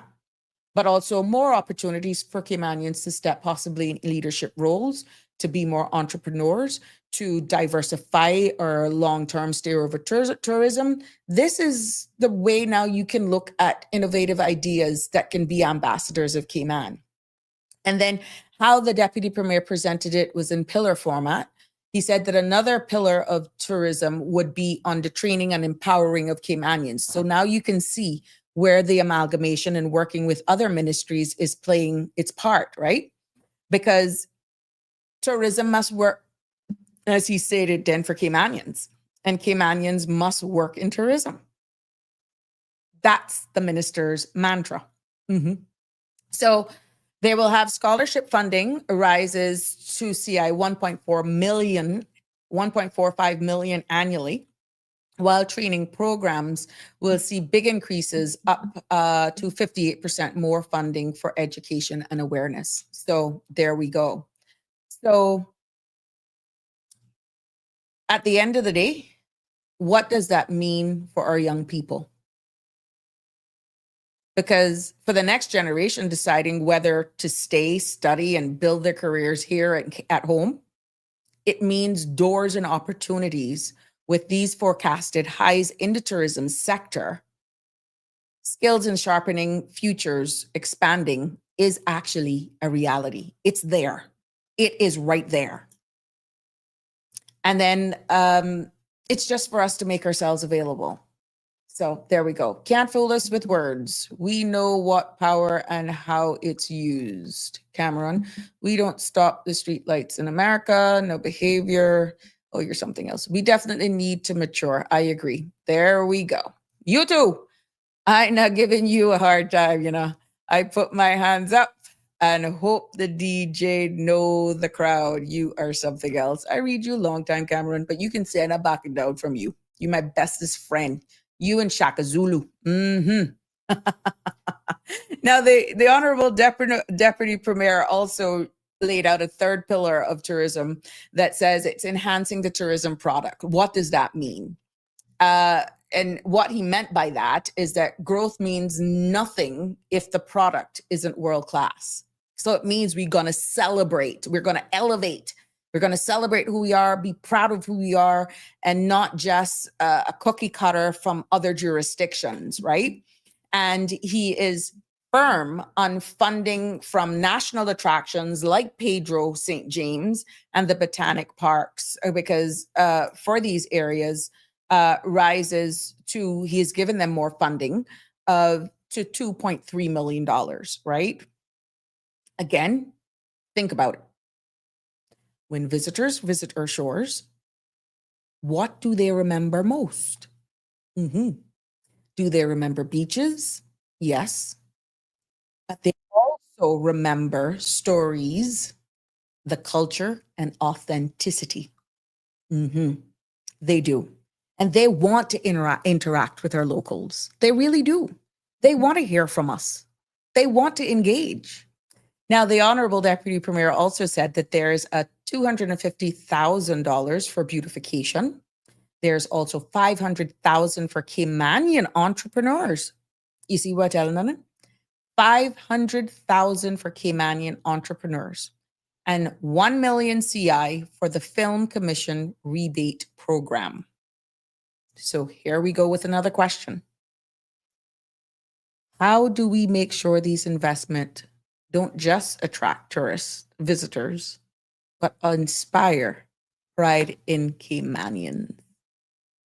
But also more opportunities for Caymanians to step possibly in leadership roles, to be more entrepreneurs, to diversify our long-term stay over tourism. This is the way now you can look at innovative ideas that can be ambassadors of Cayman. And then how the Deputy Premier presented it was in pillar format. He said that another pillar of tourism would be on the training and empowering of Caymanians. So now you can see where the amalgamation and working with other ministries is playing its part, right? Because tourism must work, as he stated, then for Caymanians, and Caymanians must work in tourism. That's the minister's mantra. So they will have scholarship funding rises to CI 1.45 million annually, while training programs will see big increases up to 58% more funding for education and awareness. So there we go. So at the end of the day, what does that mean for our young people? Because for the next generation deciding whether to stay, study, and build their careers here at home, it means doors and opportunities with these forecasted highs in the tourism sector. Skills and sharpening futures expanding is actually a reality. It's there. It is right there. And then it's just for us to make ourselves available. So there we go. Can't fool us with words. We know what power and how it's used. Cameron, we don't stop the street lights in America. No behavior. Oh, you're something else. We definitely need to mature. I agree. There we go. You too. I'm not giving you a hard time, I put my hands up and hope the DJ know the crowd. You are something else. I read you a long time, Cameron, but you can say I'm not backing down from you. You're my bestest friend. You and Shaka Zulu. Now, the Honorable Deputy Premier also laid out a third pillar of tourism that says it's enhancing the tourism product. What does that mean? And what he meant by that is that growth means nothing if the product isn't world class. So it means we're going to celebrate, we're going to elevate, we're going to celebrate who we are, be proud of who we are, and not just a cookie cutter from other jurisdictions, right? And he is firm on funding from national attractions like Pedro St. James and the Botanic Parks, because for these areas, rises to, he has given them more funding to $2.3 million, right? Again, think about it. When visitors visit our shores, what do they remember most? Do they remember beaches? Yes. But they also remember stories, the culture, and authenticity. Hmm. They do. And they want to interact with our locals. They really do. They want to hear from us. They want to engage. Now, the Honorable Deputy Premier also said that there's a $250,000 for beautification. There's also $500,000 for Caymanian entrepreneurs. You see what I'm telling you? $500,000 for Caymanian entrepreneurs and 1 million CI for the Film Commission rebate program. So here we go with another question. How do we make sure these investments don't just attract tourists, visitors, but inspire pride in Caymanians?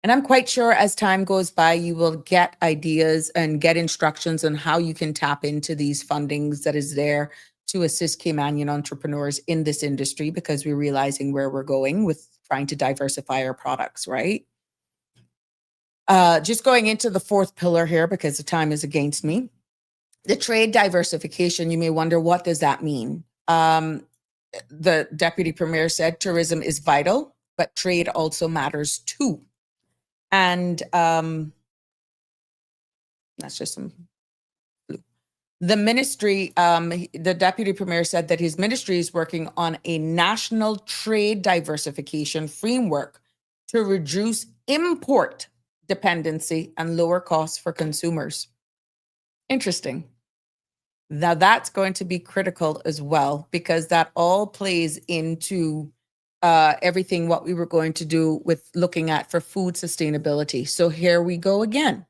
And I'm quite sure as time goes by, you will get ideas and get instructions on how you can tap into these fundings that is there to assist Caymanian entrepreneurs in this industry, because we're realizing where we're going with trying to diversify our products, right? Just going into the fourth pillar here, because the time is against me. The trade diversification, you may wonder, what does that mean? The Deputy Premier said tourism is vital, but trade also matters too. And that's just some. The ministry, the Deputy Premier said that his ministry is working on a national trade diversification framework to reduce import dependency and lower costs for consumers. Interesting. Now that's going to be critical as well, because that all plays into everything what we were going to do with looking at for food sustainability. So here we go again.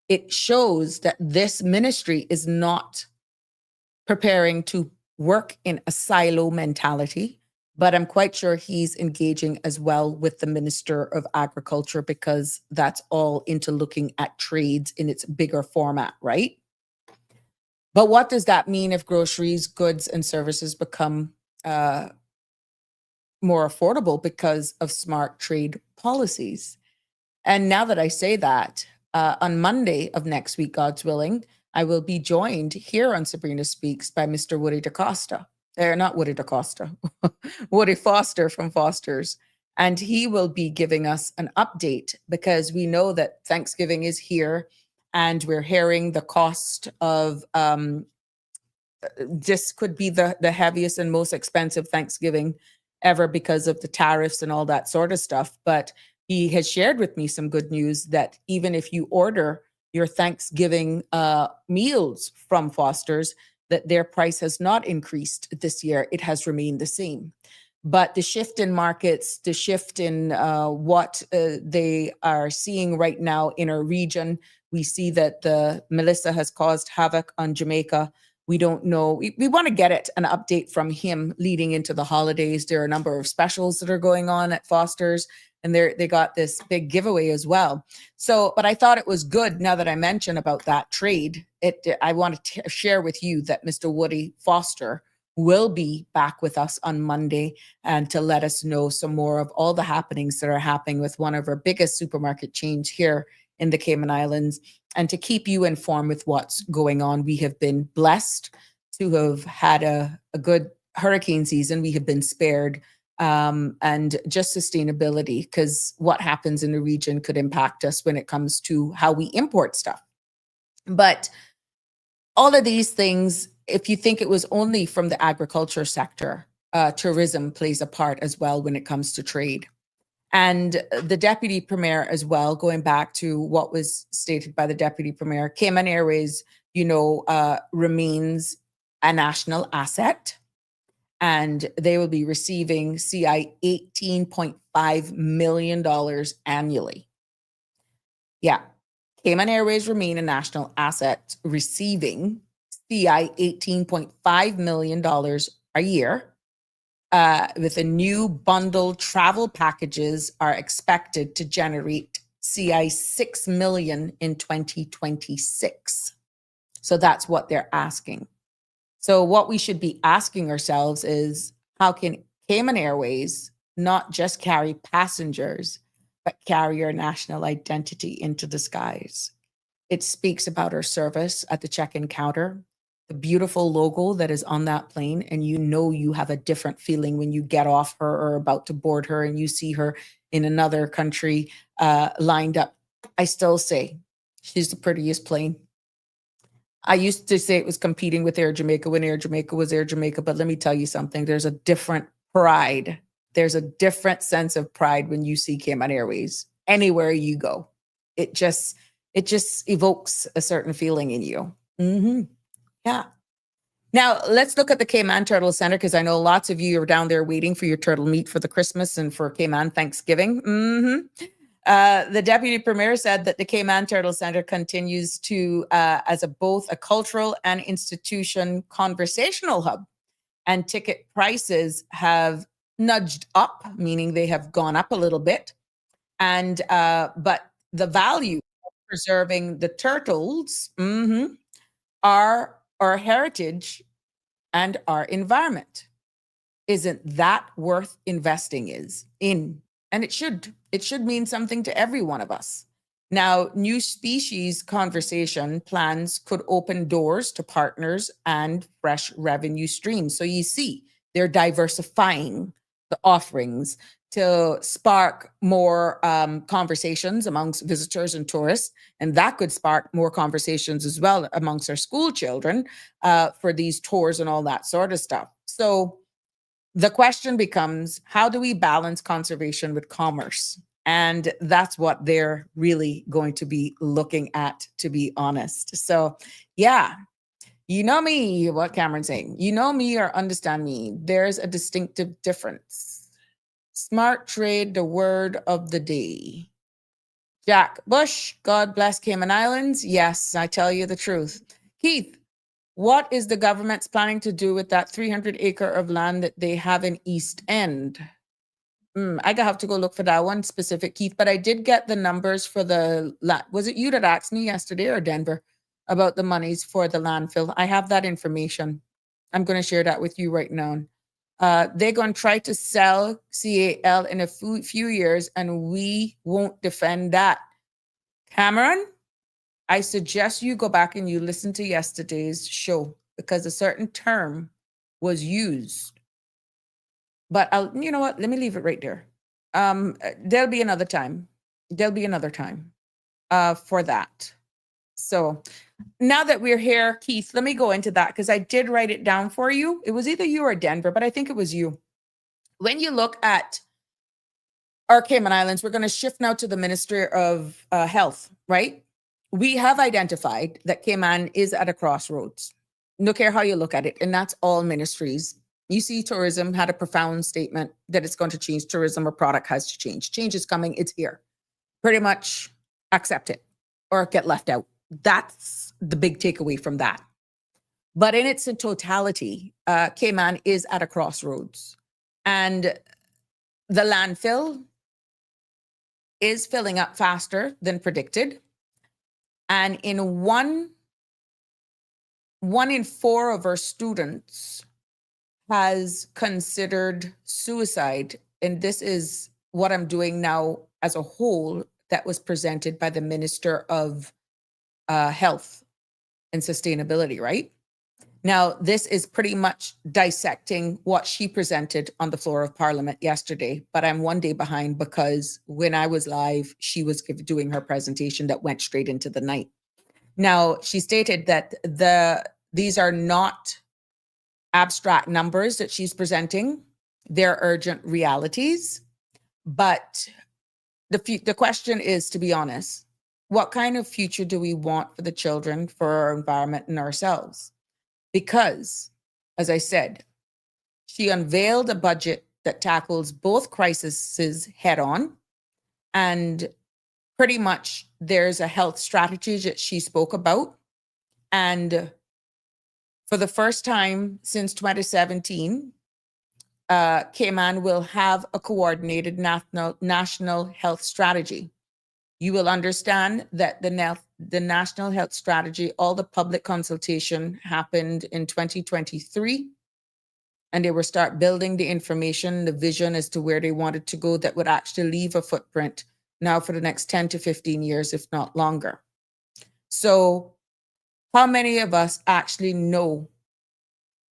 It shows that this ministry is not preparing to work in a silo mentality, but I'm quite sure he's engaging as well with the Minister of Agriculture, because that's all into looking at trades in its bigger format, right? But what does that mean if groceries, goods, and services become more affordable because of smart trade policies? And now that I say that, on Monday of next week, God's willing, I will be joined here on Sabrina Speaks by Mr. Woody DaCosta. Not Woody DaCosta, Woody Foster from Foster's. And he will be giving us an update, because we know that Thanksgiving is here and we're hearing the cost of this could be the heaviest and most expensive Thanksgiving ever because of the tariffs and all that sort of stuff. But he has shared with me some good news that even if you order your Thanksgiving meals from Foster's, that their price has not increased this year. It has remained the same. But the shift in markets, the shift in what they are seeing right now in our region, we see that the Melissa has caused havoc on Jamaica. We don't know. We want to get an update from him leading into the holidays. There are a number of specials that are going on at Foster's, and they got this big giveaway as well. So, but I thought it was good, now that I mentioned about that trade, I want to share with you that Mr. Woody Foster will be back with us on Monday, and to let us know some more of all the happenings that are happening with one of our biggest supermarket chains here in the Cayman Islands, and to keep you informed with what's going on. We have been blessed to have had a good hurricane season. We have been spared, and just sustainability, because what happens in the region could impact us when it comes to how we import stuff. But all of these things, if you think it was only from the agriculture sector, tourism plays a part as well when it comes to trade. And the Deputy Premier as well, going back to what was stated by the Deputy Premier, Cayman Airways, remains a national asset, and they will be receiving CI $18.5 million annually. Yeah, Cayman Airways remain a national asset, receiving CI $18.5 million a year. With a new bundled travel packages are expected to generate CI 6 million in 2026. So that's what they're asking. So what we should be asking ourselves is, how can Cayman Airways not just carry passengers, but carry our national identity into the skies? It speaks about our service at the check-in counter. the beautiful logo that is on that plane, and you know you have a different feeling when you get off her or about to board her and you see her in another country lined up. I still say she's the prettiest plane. I used to say it was competing with Air Jamaica when Air Jamaica was Air Jamaica, but let me tell you something. There's a different pride. There's a different sense of pride when you see Cayman Airways anywhere you go. It just evokes a certain feeling in you. Yeah. Now let's look at the Cayman Turtle Center, because I know lots of you are down there waiting for your turtle meat for the Christmas and for Cayman Thanksgiving. The Deputy Premier said that the Cayman Turtle Center continues to as both a cultural and institution conversational hub, and ticket prices have nudged up, meaning they have gone up a little bit. And but the value of preserving the turtles are our heritage and our environment. Isn't that worth investing in? And it should mean something to every one of us. Now, new species conversation plans could open doors to partners and fresh revenue streams. So you see, they're diversifying the offerings to spark more conversations amongst visitors and tourists. And that could spark more conversations as well amongst our school children for these tours and all that sort of stuff. So the question becomes, how do we balance conservation with commerce? And that's what they're really going to be looking at, to be honest. So, yeah, you know me, what Cameron's saying. You know me or understand me. There's a distinctive difference. Smart trade, the word of the day. Jack Bush, God bless Cayman Islands. Yes, I tell you the truth. Keith, what is the government's planning to do with that 300 acre of land that they have in East End? I have to go look for that one specific, Keith, but I did get the numbers for was it you that asked me yesterday or Denver about the monies for the landfill? I have that information. I'm going to share that with you right now. They're going to try to sell CAL in a few years, and we won't defend that. Cameron, I suggest you go back and you listen to yesterday's show, because a certain term was used. But you know what? Let me leave it right there. There'll be another time. There'll be another time for that. So now that we're here, Keith, let me go into that, because I did write it down for you. It was either you or Denver, but I think it was you. When you look at our Cayman Islands, we're going to shift now to the Ministry of Health, right? We have identified that Cayman is at a crossroads. No care how you look at it, and that's all ministries. You see, tourism had a profound statement that it's going to change. Tourism or product has to change. Change is coming. It's here. Pretty much accept it or get left out. That's the big takeaway from that. But in its totality, Cayman is at a crossroads. And the landfill is filling up faster than predicted. And in one in 4 of our students has considered suicide. And this is what I'm doing now as a whole that was presented by the Minister of Health and Sustainability, right? Now, this is pretty much dissecting what she presented on the floor of Parliament yesterday, but I'm one day behind because when I was live, she was doing her presentation that went straight into the night. Now, she stated that these are not abstract numbers that she's presenting. They're urgent realities. But the question is, to be honest, what kind of future do we want for the children, for our environment, and ourselves? Because, as I said, she unveiled a budget that tackles both crises head on. And pretty much there's a health strategy that she spoke about. And for the first time since 2017, Cayman will have a coordinated national health strategy. You will understand that the national health strategy, all the public consultation happened in 2023, and they will start building the information, the vision as to where they wanted to go that would actually leave a footprint now for the next 10 to 15 years, if not longer. So How many of us actually know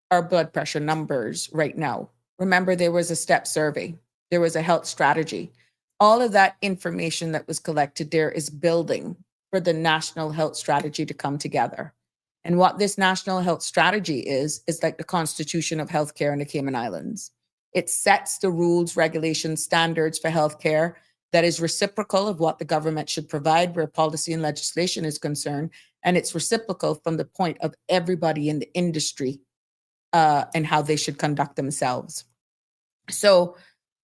our blood pressure numbers right now? Remember, there was a step survey, there was a health strategy. All of that information that was collected there is building for the national health strategy to come together. And what this national health strategy is like the constitution of healthcare in the Cayman Islands. It sets the rules, regulations, standards for healthcare that is reciprocal of what the government should provide where policy and legislation is concerned. And it's reciprocal from the point of everybody in the industry and how they should conduct themselves. So,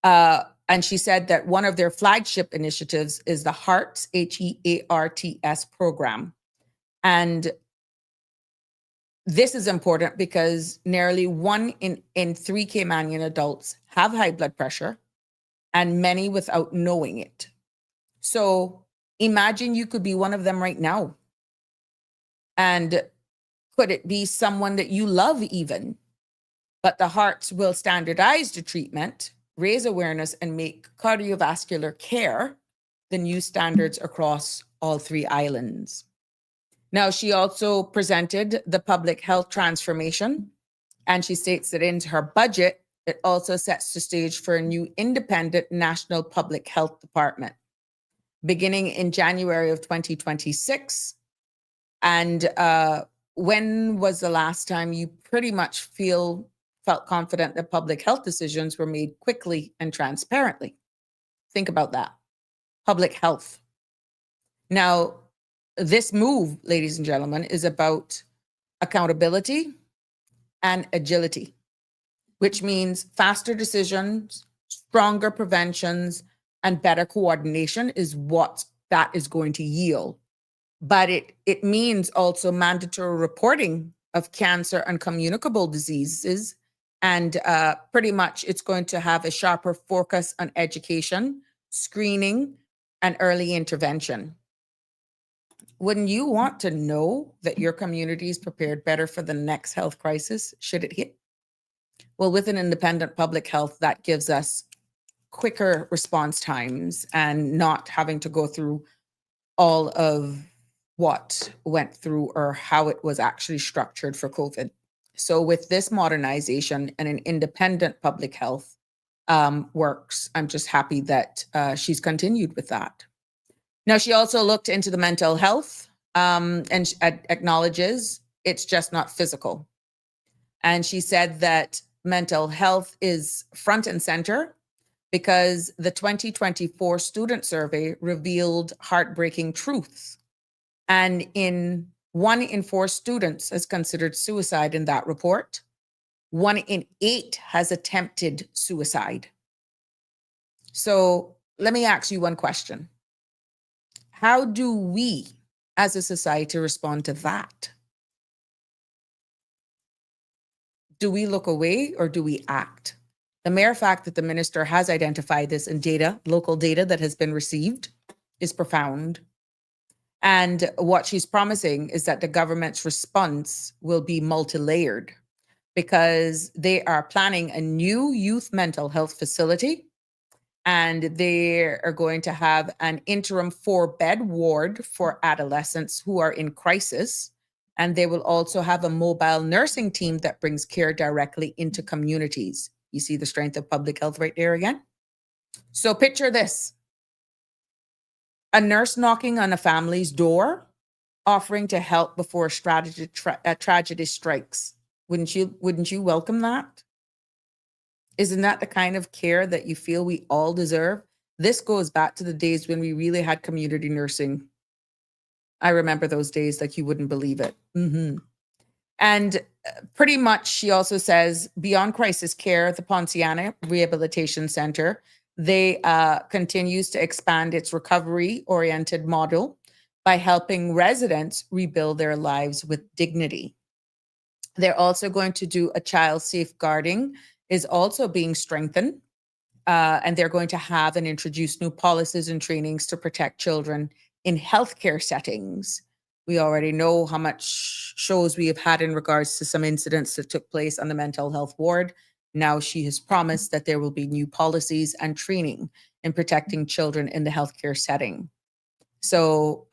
and she said that one of their flagship initiatives is the HEARTS, HEARTS program. And this is important because nearly 1 in 3 Caymanian adults have high blood pressure, and many without knowing it. So imagine you could be one of them right now. And could it be someone that you love even? But the HEARTS will standardize the treatment, raise awareness, and make cardiovascular care the new standards across all 3 islands. Now, she also presented the public health transformation, and she states that in her budget, it also sets the stage for a new independent national public health department, beginning in January of 2026. And when was the last time you pretty much felt confident that public health decisions were made quickly and transparently? Think about that. Public health. Now, this move, ladies and gentlemen, is about accountability and agility, which means faster decisions, stronger preventions, and better coordination is what that is going to yield. But it means also mandatory reporting of cancer and communicable diseases. And pretty much it's going to have a sharper focus on education, screening, and early intervention. Wouldn't you want to know that your community is prepared better for the next health crisis should it hit? Well, with an independent public health, that gives us quicker response times and not having to go through all of what went through or how it was actually structured for COVID. So with this modernization and an independent public health works, I'm just happy that she's continued with that. Now, she also looked into the mental health and acknowledges it's just not physical. And she said that mental health is front and center because the 2024 student survey revealed heartbreaking truths. And 1 in 4 students has considered suicide in that report. 1 in 8 has attempted suicide. So let me ask you one question. How do we as a society respond to that? Do we look away or do we act? The mere fact that the minister has identified this in data, local data that has been received, is profound. And what she's promising is that the government's response will be multi-layered because they are planning a new youth mental health facility. And they are going to have an interim 4-bed ward for adolescents who are in crisis. And they will also have a mobile nursing team that brings care directly into communities. You see the strength of public health right there again? So picture this. A nurse knocking on a family's door, offering to help before a tragedy strikes. Wouldn't you welcome that? Isn't that the kind of care that you feel we all deserve? This goes back to the days when we really had community nursing. I remember those days like you wouldn't believe it. And pretty much she also says, beyond crisis care, the Ponciana Rehabilitation Center, they continues to expand its recovery-oriented model by helping residents rebuild their lives with dignity. They're also going to do a child safeguarding is also being strengthened. And they're going to have and introduce new policies and trainings to protect children in healthcare settings. We already know how much shows we have had in regards to some incidents that took place on the mental health ward. Now she has promised that there will be new policies and training in protecting children in the healthcare setting. So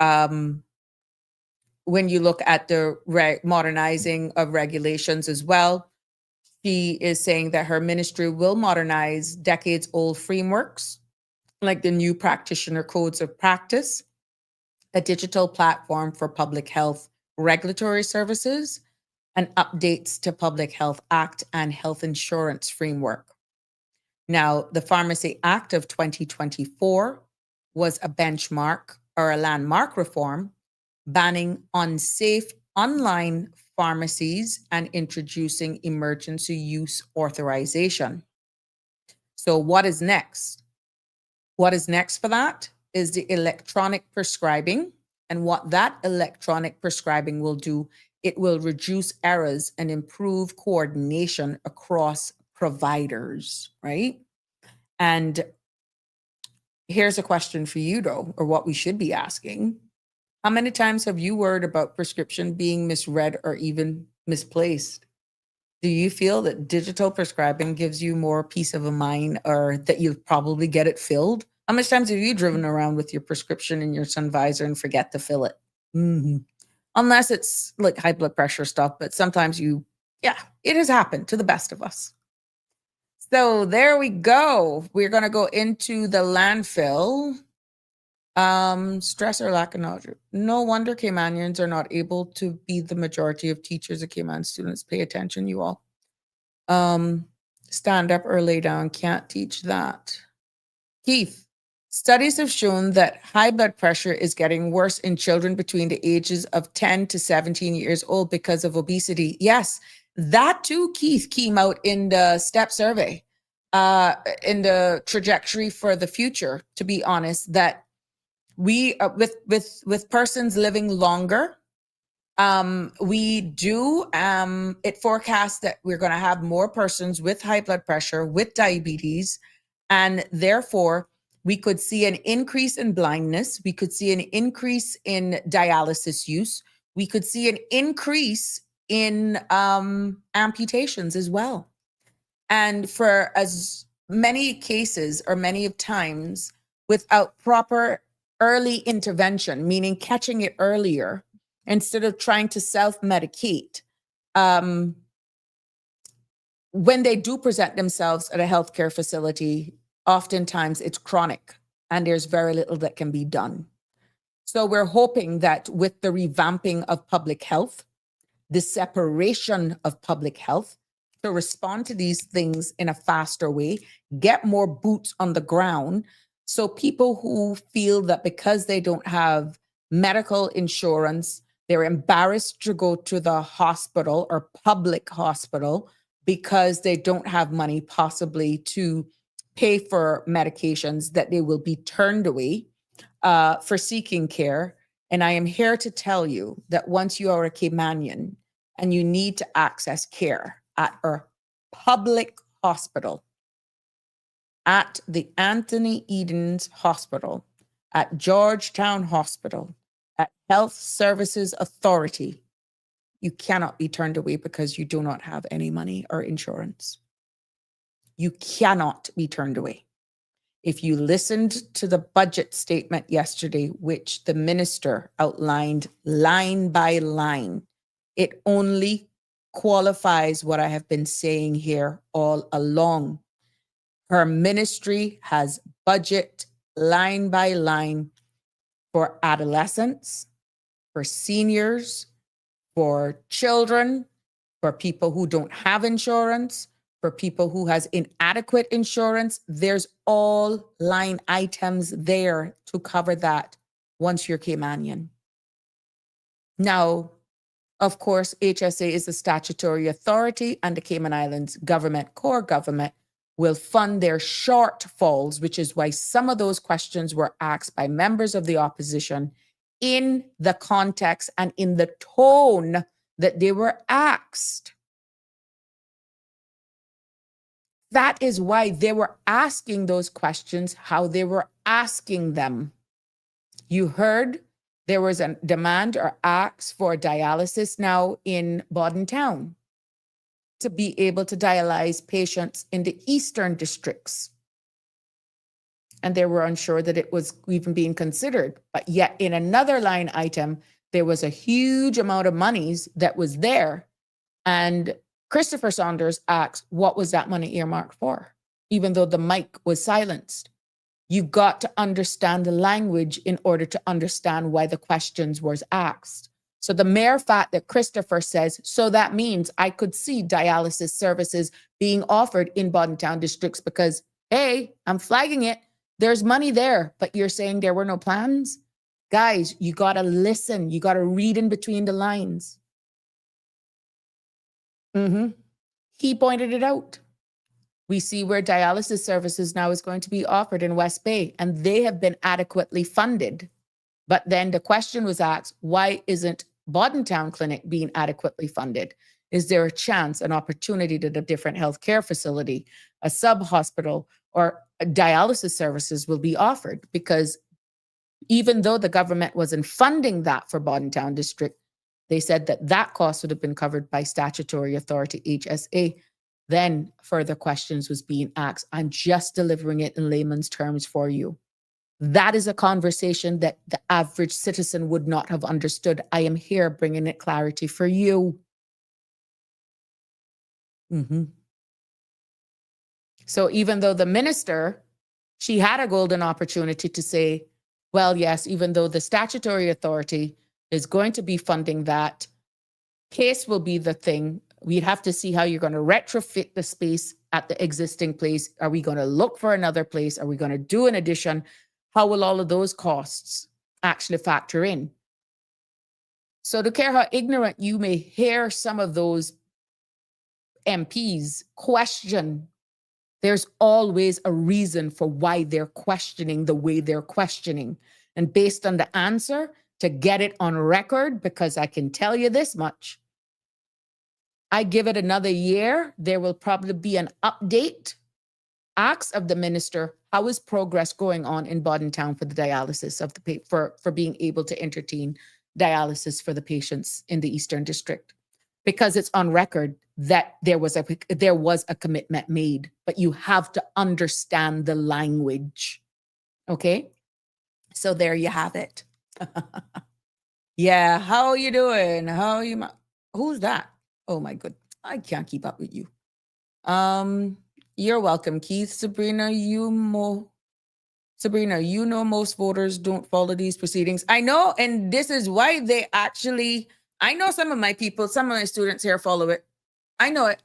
when you look at the modernizing of regulations as well, she is saying that her ministry will modernize decades-old frameworks, like the new practitioner codes of practice, a digital platform for public health regulatory services, and updates to Public Health Act and health insurance framework. Now, the Pharmacy Act of 2024 was a benchmark or a landmark reform banning unsafe online pharmacies and introducing emergency use authorization. So what is next? What is next for that is the electronic prescribing. And what that electronic prescribing will do, it will reduce errors and improve coordination across providers, right? And here's a question for you, though, or what we should be asking. How many times have you worried about prescription being misread or even misplaced? Do you feel that digital prescribing gives you more peace of a mind, or that you'll probably get it filled? How much times have you driven around with your prescription in your sun visor and forget to fill it? Unless it's like high blood pressure stuff, but sometimes it has happened to the best of us. So there we go. We're going to go into the landfill. Stress or lack of knowledge. No wonder Caymanians are not able to be the majority of teachers of Cayman students. Pay attention, you all. Stand up or lay down. Can't teach that. Keith, studies have shown that high blood pressure is getting worse in children between the ages of 10 to 17 years old because of obesity. Yes, that too, Keith, came out in the STEP survey, in the trajectory for the future, to be honest, that we with persons living longer, we do it forecasts that we're going to have more persons with high blood pressure, with diabetes, and therefore we could see an increase in blindness, we could see an increase in dialysis use, we could see an increase in amputations as well. And for as many cases or many of times without proper early intervention, meaning catching it earlier instead of trying to self-medicate, when they do present themselves at a healthcare facility, oftentimes it's chronic and there's very little that can be done. So we're hoping that with the revamping of public health, the separation of public health to respond to these things in a faster way, get more boots on the ground. So people who feel that because they don't have medical insurance, they're embarrassed to go to the hospital or public hospital because they don't have money possibly to pay for medications, that they will be turned away for seeking care. And I am here to tell you that once you are a Caymanian and you need to access care at a public hospital, at the Anthony Edens Hospital, at Georgetown Hospital, at Health Services Authority, you cannot be turned away because you do not have any money or insurance. You cannot be turned away. If you listened to the budget statement yesterday, which the minister outlined line by line, it only qualifies what I have been saying here all along. Her ministry has budget line by line for adolescents, for seniors, for children, for people who don't have insurance, for people who has inadequate insurance. There's all line items there to cover that once you're Caymanian. Now, of course, HSA is the statutory authority, and the Cayman Islands government, core government, will fund their shortfalls, which is why some of those questions were asked by members of the opposition in the context and in the tone that they were asked. That is why they were asking those questions, how they were asking them. You heard there was a demand or ask for dialysis now in Bodden Town, to be able to dialyze patients in the eastern districts. And they were unsure that it was even being considered. But yet in another line item, there was a huge amount of monies that was there. And Christopher Saunders asked, what was that money earmarked for? Even though the mic was silenced. You got to understand the language in order to understand why the questions was asked. So the mere fact that Christopher says, so that means I could see dialysis services being offered in Bodentown districts because, hey, I'm flagging it. There's money there, but you're saying there were no plans? Guys, you got to listen. You got to read in between the lines. He pointed it out. We see where dialysis services now is going to be offered in West Bay, and they have been adequately funded. But then the question was asked, why isn't Bodentown Clinic being adequately funded? Is there a chance, an opportunity that a different healthcare facility, a sub-hospital, or dialysis services will be offered? Because even though the government wasn't funding that for Bodentown District, they said that that cost would have been covered by statutory authority HSA. Then further questions was being asked. I'm just delivering it in layman's terms for you. That is a conversation that the average citizen would not have understood. I am here bringing it clarity for you. So even though the minister, she had a golden opportunity to say, well, yes, even though the statutory authority is going to be funding that, case will be the thing. We'd have to see how you're going to retrofit the space at the existing place. Are we going to look for another place? Are we going to do an addition? How will all of those costs actually factor in? So to care how ignorant you may hear some of those MPs question, there's always a reason for why they're questioning the way they're questioning. And based on the answer, to get it on record, because I can tell you this much, I give it another year, there will probably be an update. Ask of the minister, how is progress going on in Bodentown for the dialysis of the for being able to entertain dialysis for the patients in the Eastern District? Because it's on record that there was a commitment made, but you have to understand the language. Okay? So there you have it. Yeah, how are you doing? How are you? Who's that? Oh my good. I can't keep up with you. You're welcome, Keith. Sabrina, you know most voters don't follow these proceedings. I know, and this is why they actually, I know some of my people, some of my students here follow it. I know it.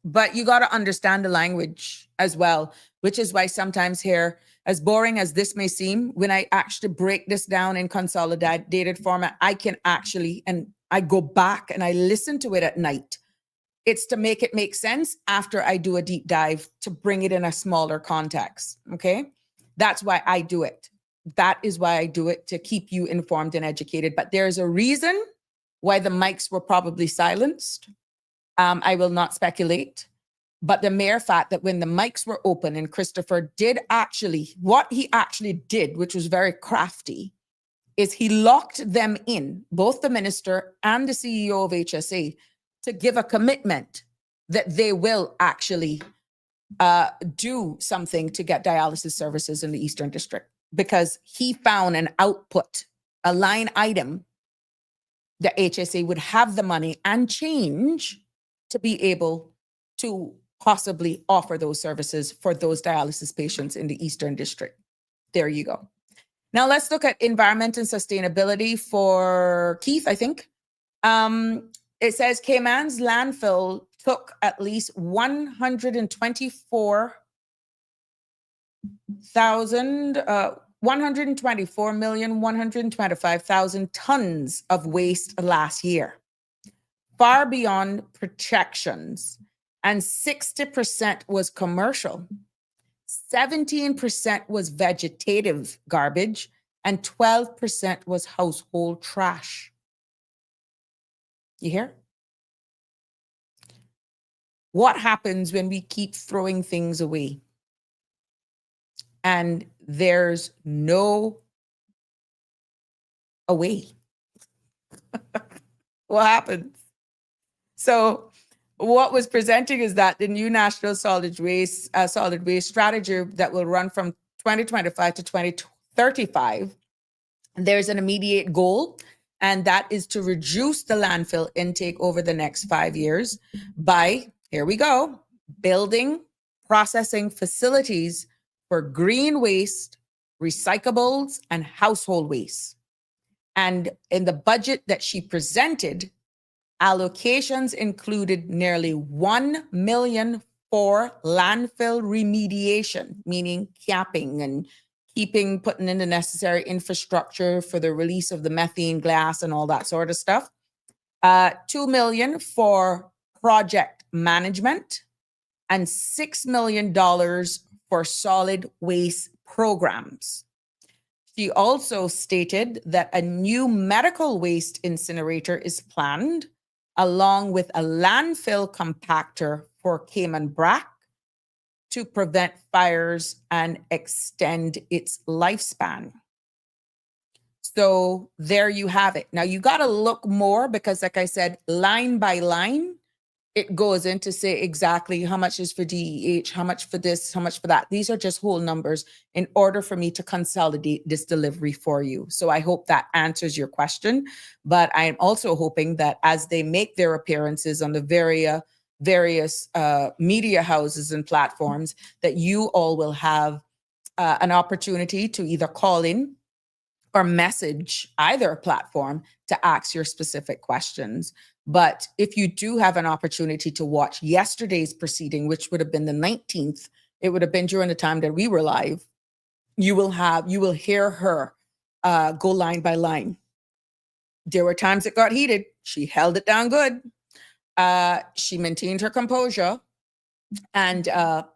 But you got to understand the language as well, which is why sometimes here, as boring as this may seem, when I actually break this down in consolidated format, I can actually, and I go back and I listen to it at night. It's to make it make sense after I do a deep dive to bring it in a smaller context, okay? That's why I do it. That is why I do it, to keep you informed and educated. But there's a reason why the mics were probably silenced. I will not speculate. But the mere fact that when the mics were open and Christopher did actually, what he actually did, which was very crafty, is he locked them in, both the minister and the CEO of HSA, to give a commitment that they will actually do something to get dialysis services in the Eastern District, because he found an output, a line item that HSA would have the money and change to be able to possibly offer those services for those dialysis patients in the Eastern District. There you go. Now let's look at environment and sustainability for Keith, I think. It says Cayman's landfill took at least 124,125,000 tons of waste last year, far beyond projections. And 60% was commercial, 17% was vegetative garbage, and 12% was household trash. You hear? What happens when we keep throwing things away and there's no away? What happens? So what was presenting is that the new national solid waste strategy that will run from 2025 to 2035 There's an immediate goal, and that is to reduce the landfill intake over the next 5 years by, here we go, building processing facilities for green waste, recyclables, and household waste. And in the budget that she presented, allocations included nearly 1 million for landfill remediation, meaning capping and putting in the necessary infrastructure for the release of the methane gas and all that sort of stuff. 2 million for project management and $6 million for solid waste programs. She also stated that a new medical waste incinerator is planned, along with a landfill compactor for Cayman Brack to prevent fires and extend its lifespan. So there you have it. Now you got to look more because, like I said, line by line, it goes in to say exactly how much is for DEH, how much for this, how much for that. These are just whole numbers in order for me to consolidate this delivery for you. So I hope that answers your question. But I am also hoping that as they make their appearances on the various media houses and platforms, that you all will have an opportunity to either call in or message either platform to ask your specific questions. But if you do have an opportunity to watch yesterday's proceeding, which would have been the 19th, it would have been during the time that we were live, you will hear her go line by line. There were times it got heated. She held it down good. She maintained her composure. And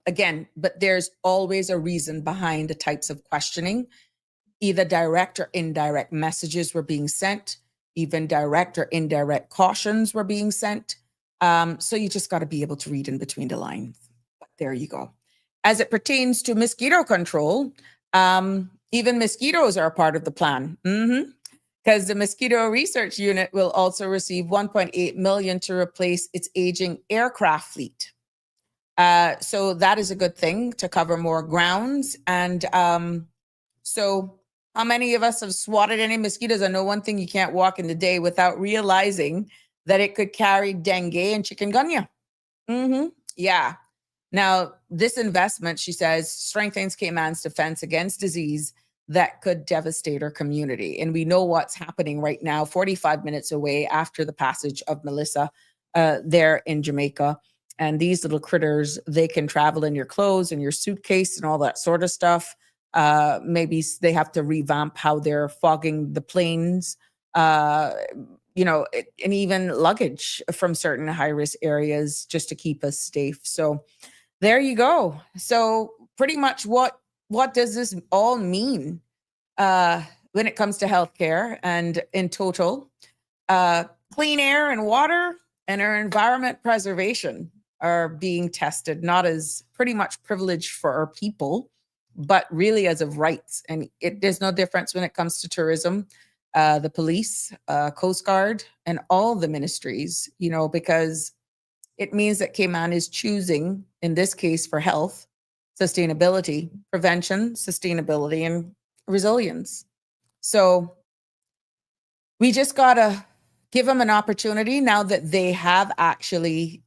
again, but there's always a reason behind the types of questioning. Either direct or indirect messages were being sent. Even direct or indirect cautions were being sent. So you just got to be able to read in between the lines. But there you go. As it pertains to mosquito control, even mosquitoes are a part of the plan. Because the Mosquito Research Unit will also receive $1.8 million to replace its aging aircraft fleet. So that is a good thing to cover more grounds. And so how many of us have swatted any mosquitoes? I know one thing, you can't walk in the day without realizing that it could carry dengue and chikungunya. Yeah. Now, this investment, she says, strengthens Cayman's defense against disease that could devastate our community. And we know what's happening right now, 45 minutes away after the passage of Melissa there in Jamaica. And these little critters, they can travel in your clothes and your suitcase and all that sort of stuff. Maybe they have to revamp how they're fogging the planes, and even luggage from certain high-risk areas just to keep us safe. So there you go. So pretty much what does this all mean when it comes to healthcare and in total? Clean air and water and our environment preservation are being tested, not as pretty much privilege for our people, but really as of rights. And there's no difference when it comes to tourism, the police, Coast Guard, and all the ministries, because it means that Cayman is choosing, in this case, for health, sustainability, prevention, sustainability, and resilience. So we just got to give them an opportunity now that they have actually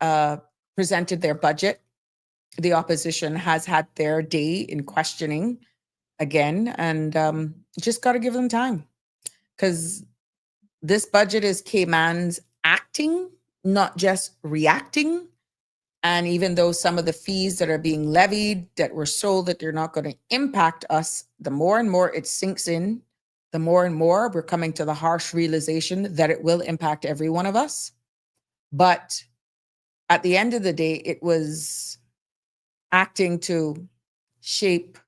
presented their budget. The opposition has had their day in questioning again, and just got to give them time, because this budget is Cayman's acting, not just reacting. And even though some of the fees that are being levied that were sold that they're not going to impact us, the more and more it sinks in, the more and more we're coming to the harsh realization that it will impact every one of us. But at the end of the day, it was acting to shape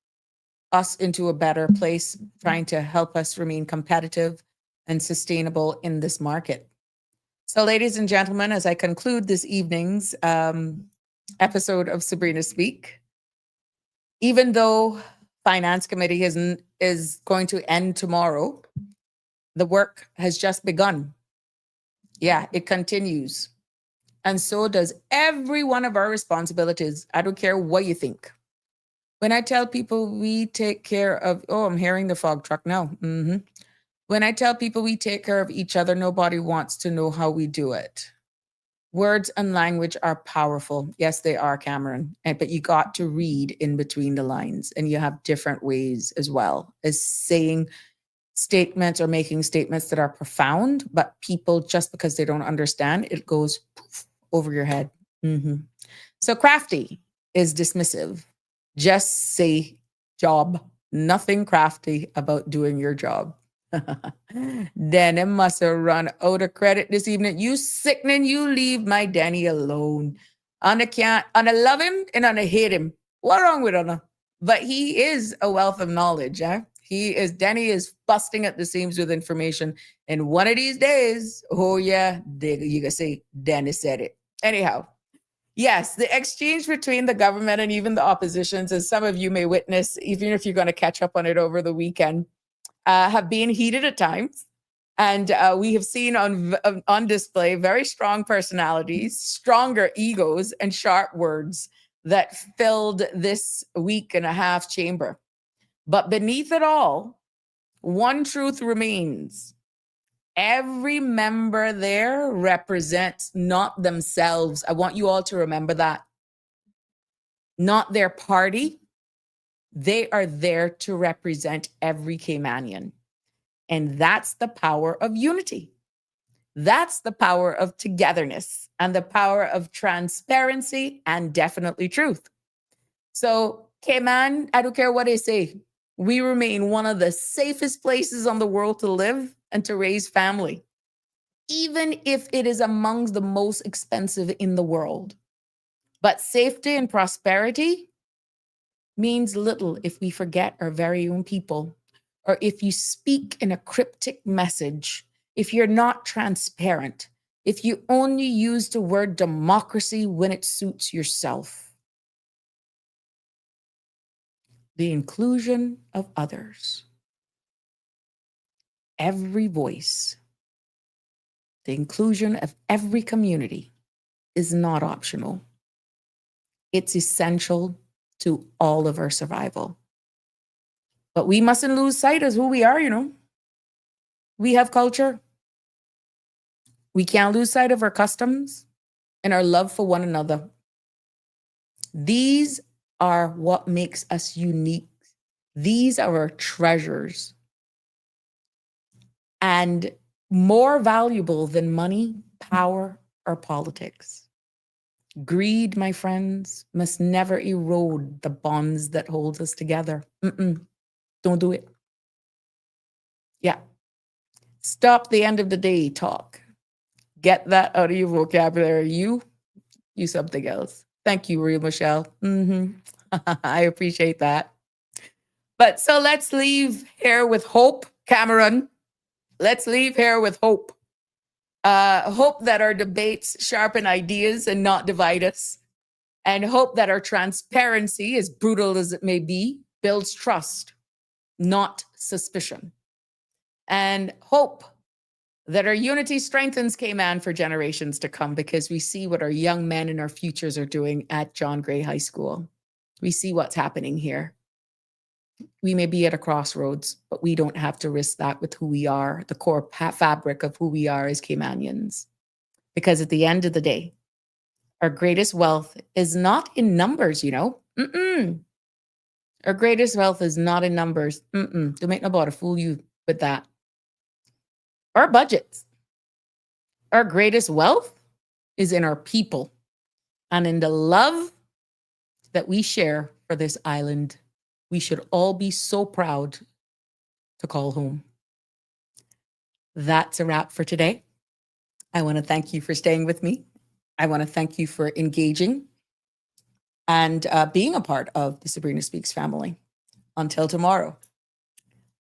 us into a better place, trying to help us remain competitive and sustainable in this market. So, ladies and gentlemen, as I conclude this evening's episode of Sabrina Speak, even though Finance Committee is going to end tomorrow, the work has just begun. Yeah, it continues. And so does every one of our responsibilities. I don't care what you think. When I tell people we take care of, I'm hearing the fog truck now. When I tell people we take care of each other, nobody wants to know how we do it. Words and language are powerful. Yes, they are, Cameron. But you got to read in between the lines, and you have different ways as well as saying statements or making statements that are profound, but people, just because they don't understand, it goes poof over your head. So crafty is dismissive. Just say job. Nothing crafty about doing your job. Danny must have run out of credit this evening. You sickening, you leave my Danny alone. Anna can't, Anna love him and Anna hate him. What wrong with Anna? But he is a wealth of knowledge. Danny is busting at the seams with information. And one of these days, oh yeah, you can say Danny said it. Anyhow, yes, the exchange between the government and even the oppositions, as some of you may witness, even if you're going to catch up on it over the weekend, have been heated at times. And we have seen on display very strong personalities, stronger egos, and sharp words that filled this week and a half chamber. But beneath it all, one truth remains. Every member there represents not themselves. I want you all to remember that. Not their party. They are there to represent every Caymanian. And that's the power of unity. That's the power of togetherness and the power of transparency and definitely truth. So, Cayman, I don't care what they say. We remain one of the safest places on the world to live and to raise family, even if it is amongst the most expensive in the world. But safety and prosperity means little if we forget our very own people, or if you speak in a cryptic message, if you're not transparent, if you only use the word democracy when it suits yourself. The inclusion of others, every voice, the inclusion of every community is not optional. It's essential to all of our survival. But we mustn't lose sight of who we are, We have culture. We can't lose sight of our customs and our love for one another. These are what makes us unique. These are our treasures. And more valuable than money, power, or politics. Greed, my friends, must never erode the bonds that hold us together. Don't do it. Yeah. Stop the end of the day talk. Get that out of your vocabulary. You something else. Thank you, Real Michelle. I appreciate that. But so let's leave here with hope, Cameron. Let's leave here with hope. Hope that our debates sharpen ideas and not divide us. And hope that our transparency, as brutal as it may be, builds trust, not suspicion. And hope that our unity strengthens Cayman for generations to come, because we see what our young men and our futures are doing at John Gray High School. We see what's happening here. We may be at a crossroads, but we don't have to risk that with who we are, the core fabric of who we are as Caymanians. Because at the end of the day, our greatest wealth is not in numbers, Our greatest wealth is not in numbers. Don't make nobody fool you with that. Our budgets. Our greatest wealth is in our people and in the love that we share for this island. We should all be so proud to call home. That's a wrap for today. I want to thank you for staying with me. I want to thank you for engaging and being a part of the Sabrina Speaks family. Until tomorrow.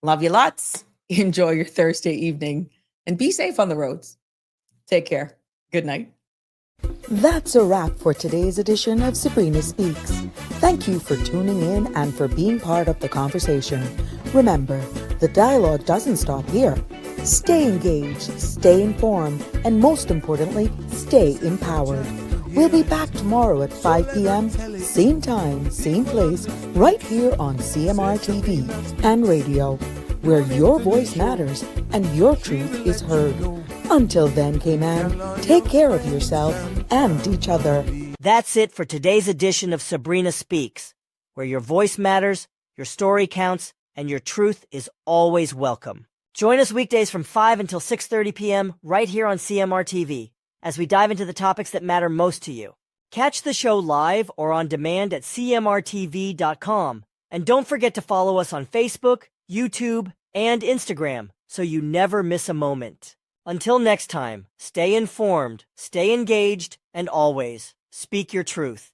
Love you lots. Enjoy your Thursday evening and be safe on the roads. Take care. Good night. That's a wrap for today's edition of Sabrina Speaks. Thank you for tuning in and for being part of the conversation. Remember, the dialogue doesn't stop here. Stay engaged, stay informed, and most importantly, stay empowered. We'll be back tomorrow at 5 p.m., same time, same place, right here on CMR TV and radio. where your voice matters and your truth is heard. Until then, K-Man, take care of yourself and each other. That's it for today's edition of Sabrina Speaks, where your voice matters, your story counts, and your truth is always welcome. Join us weekdays from 5 until 6:30 p.m. right here on CMR TV as we dive into the topics that matter most to you. Catch the show live or on demand at cmrtv.com. And don't forget to follow us on Facebook, YouTube, and Instagram so you never miss a moment. Until next time, stay informed, stay engaged, and always speak your truth.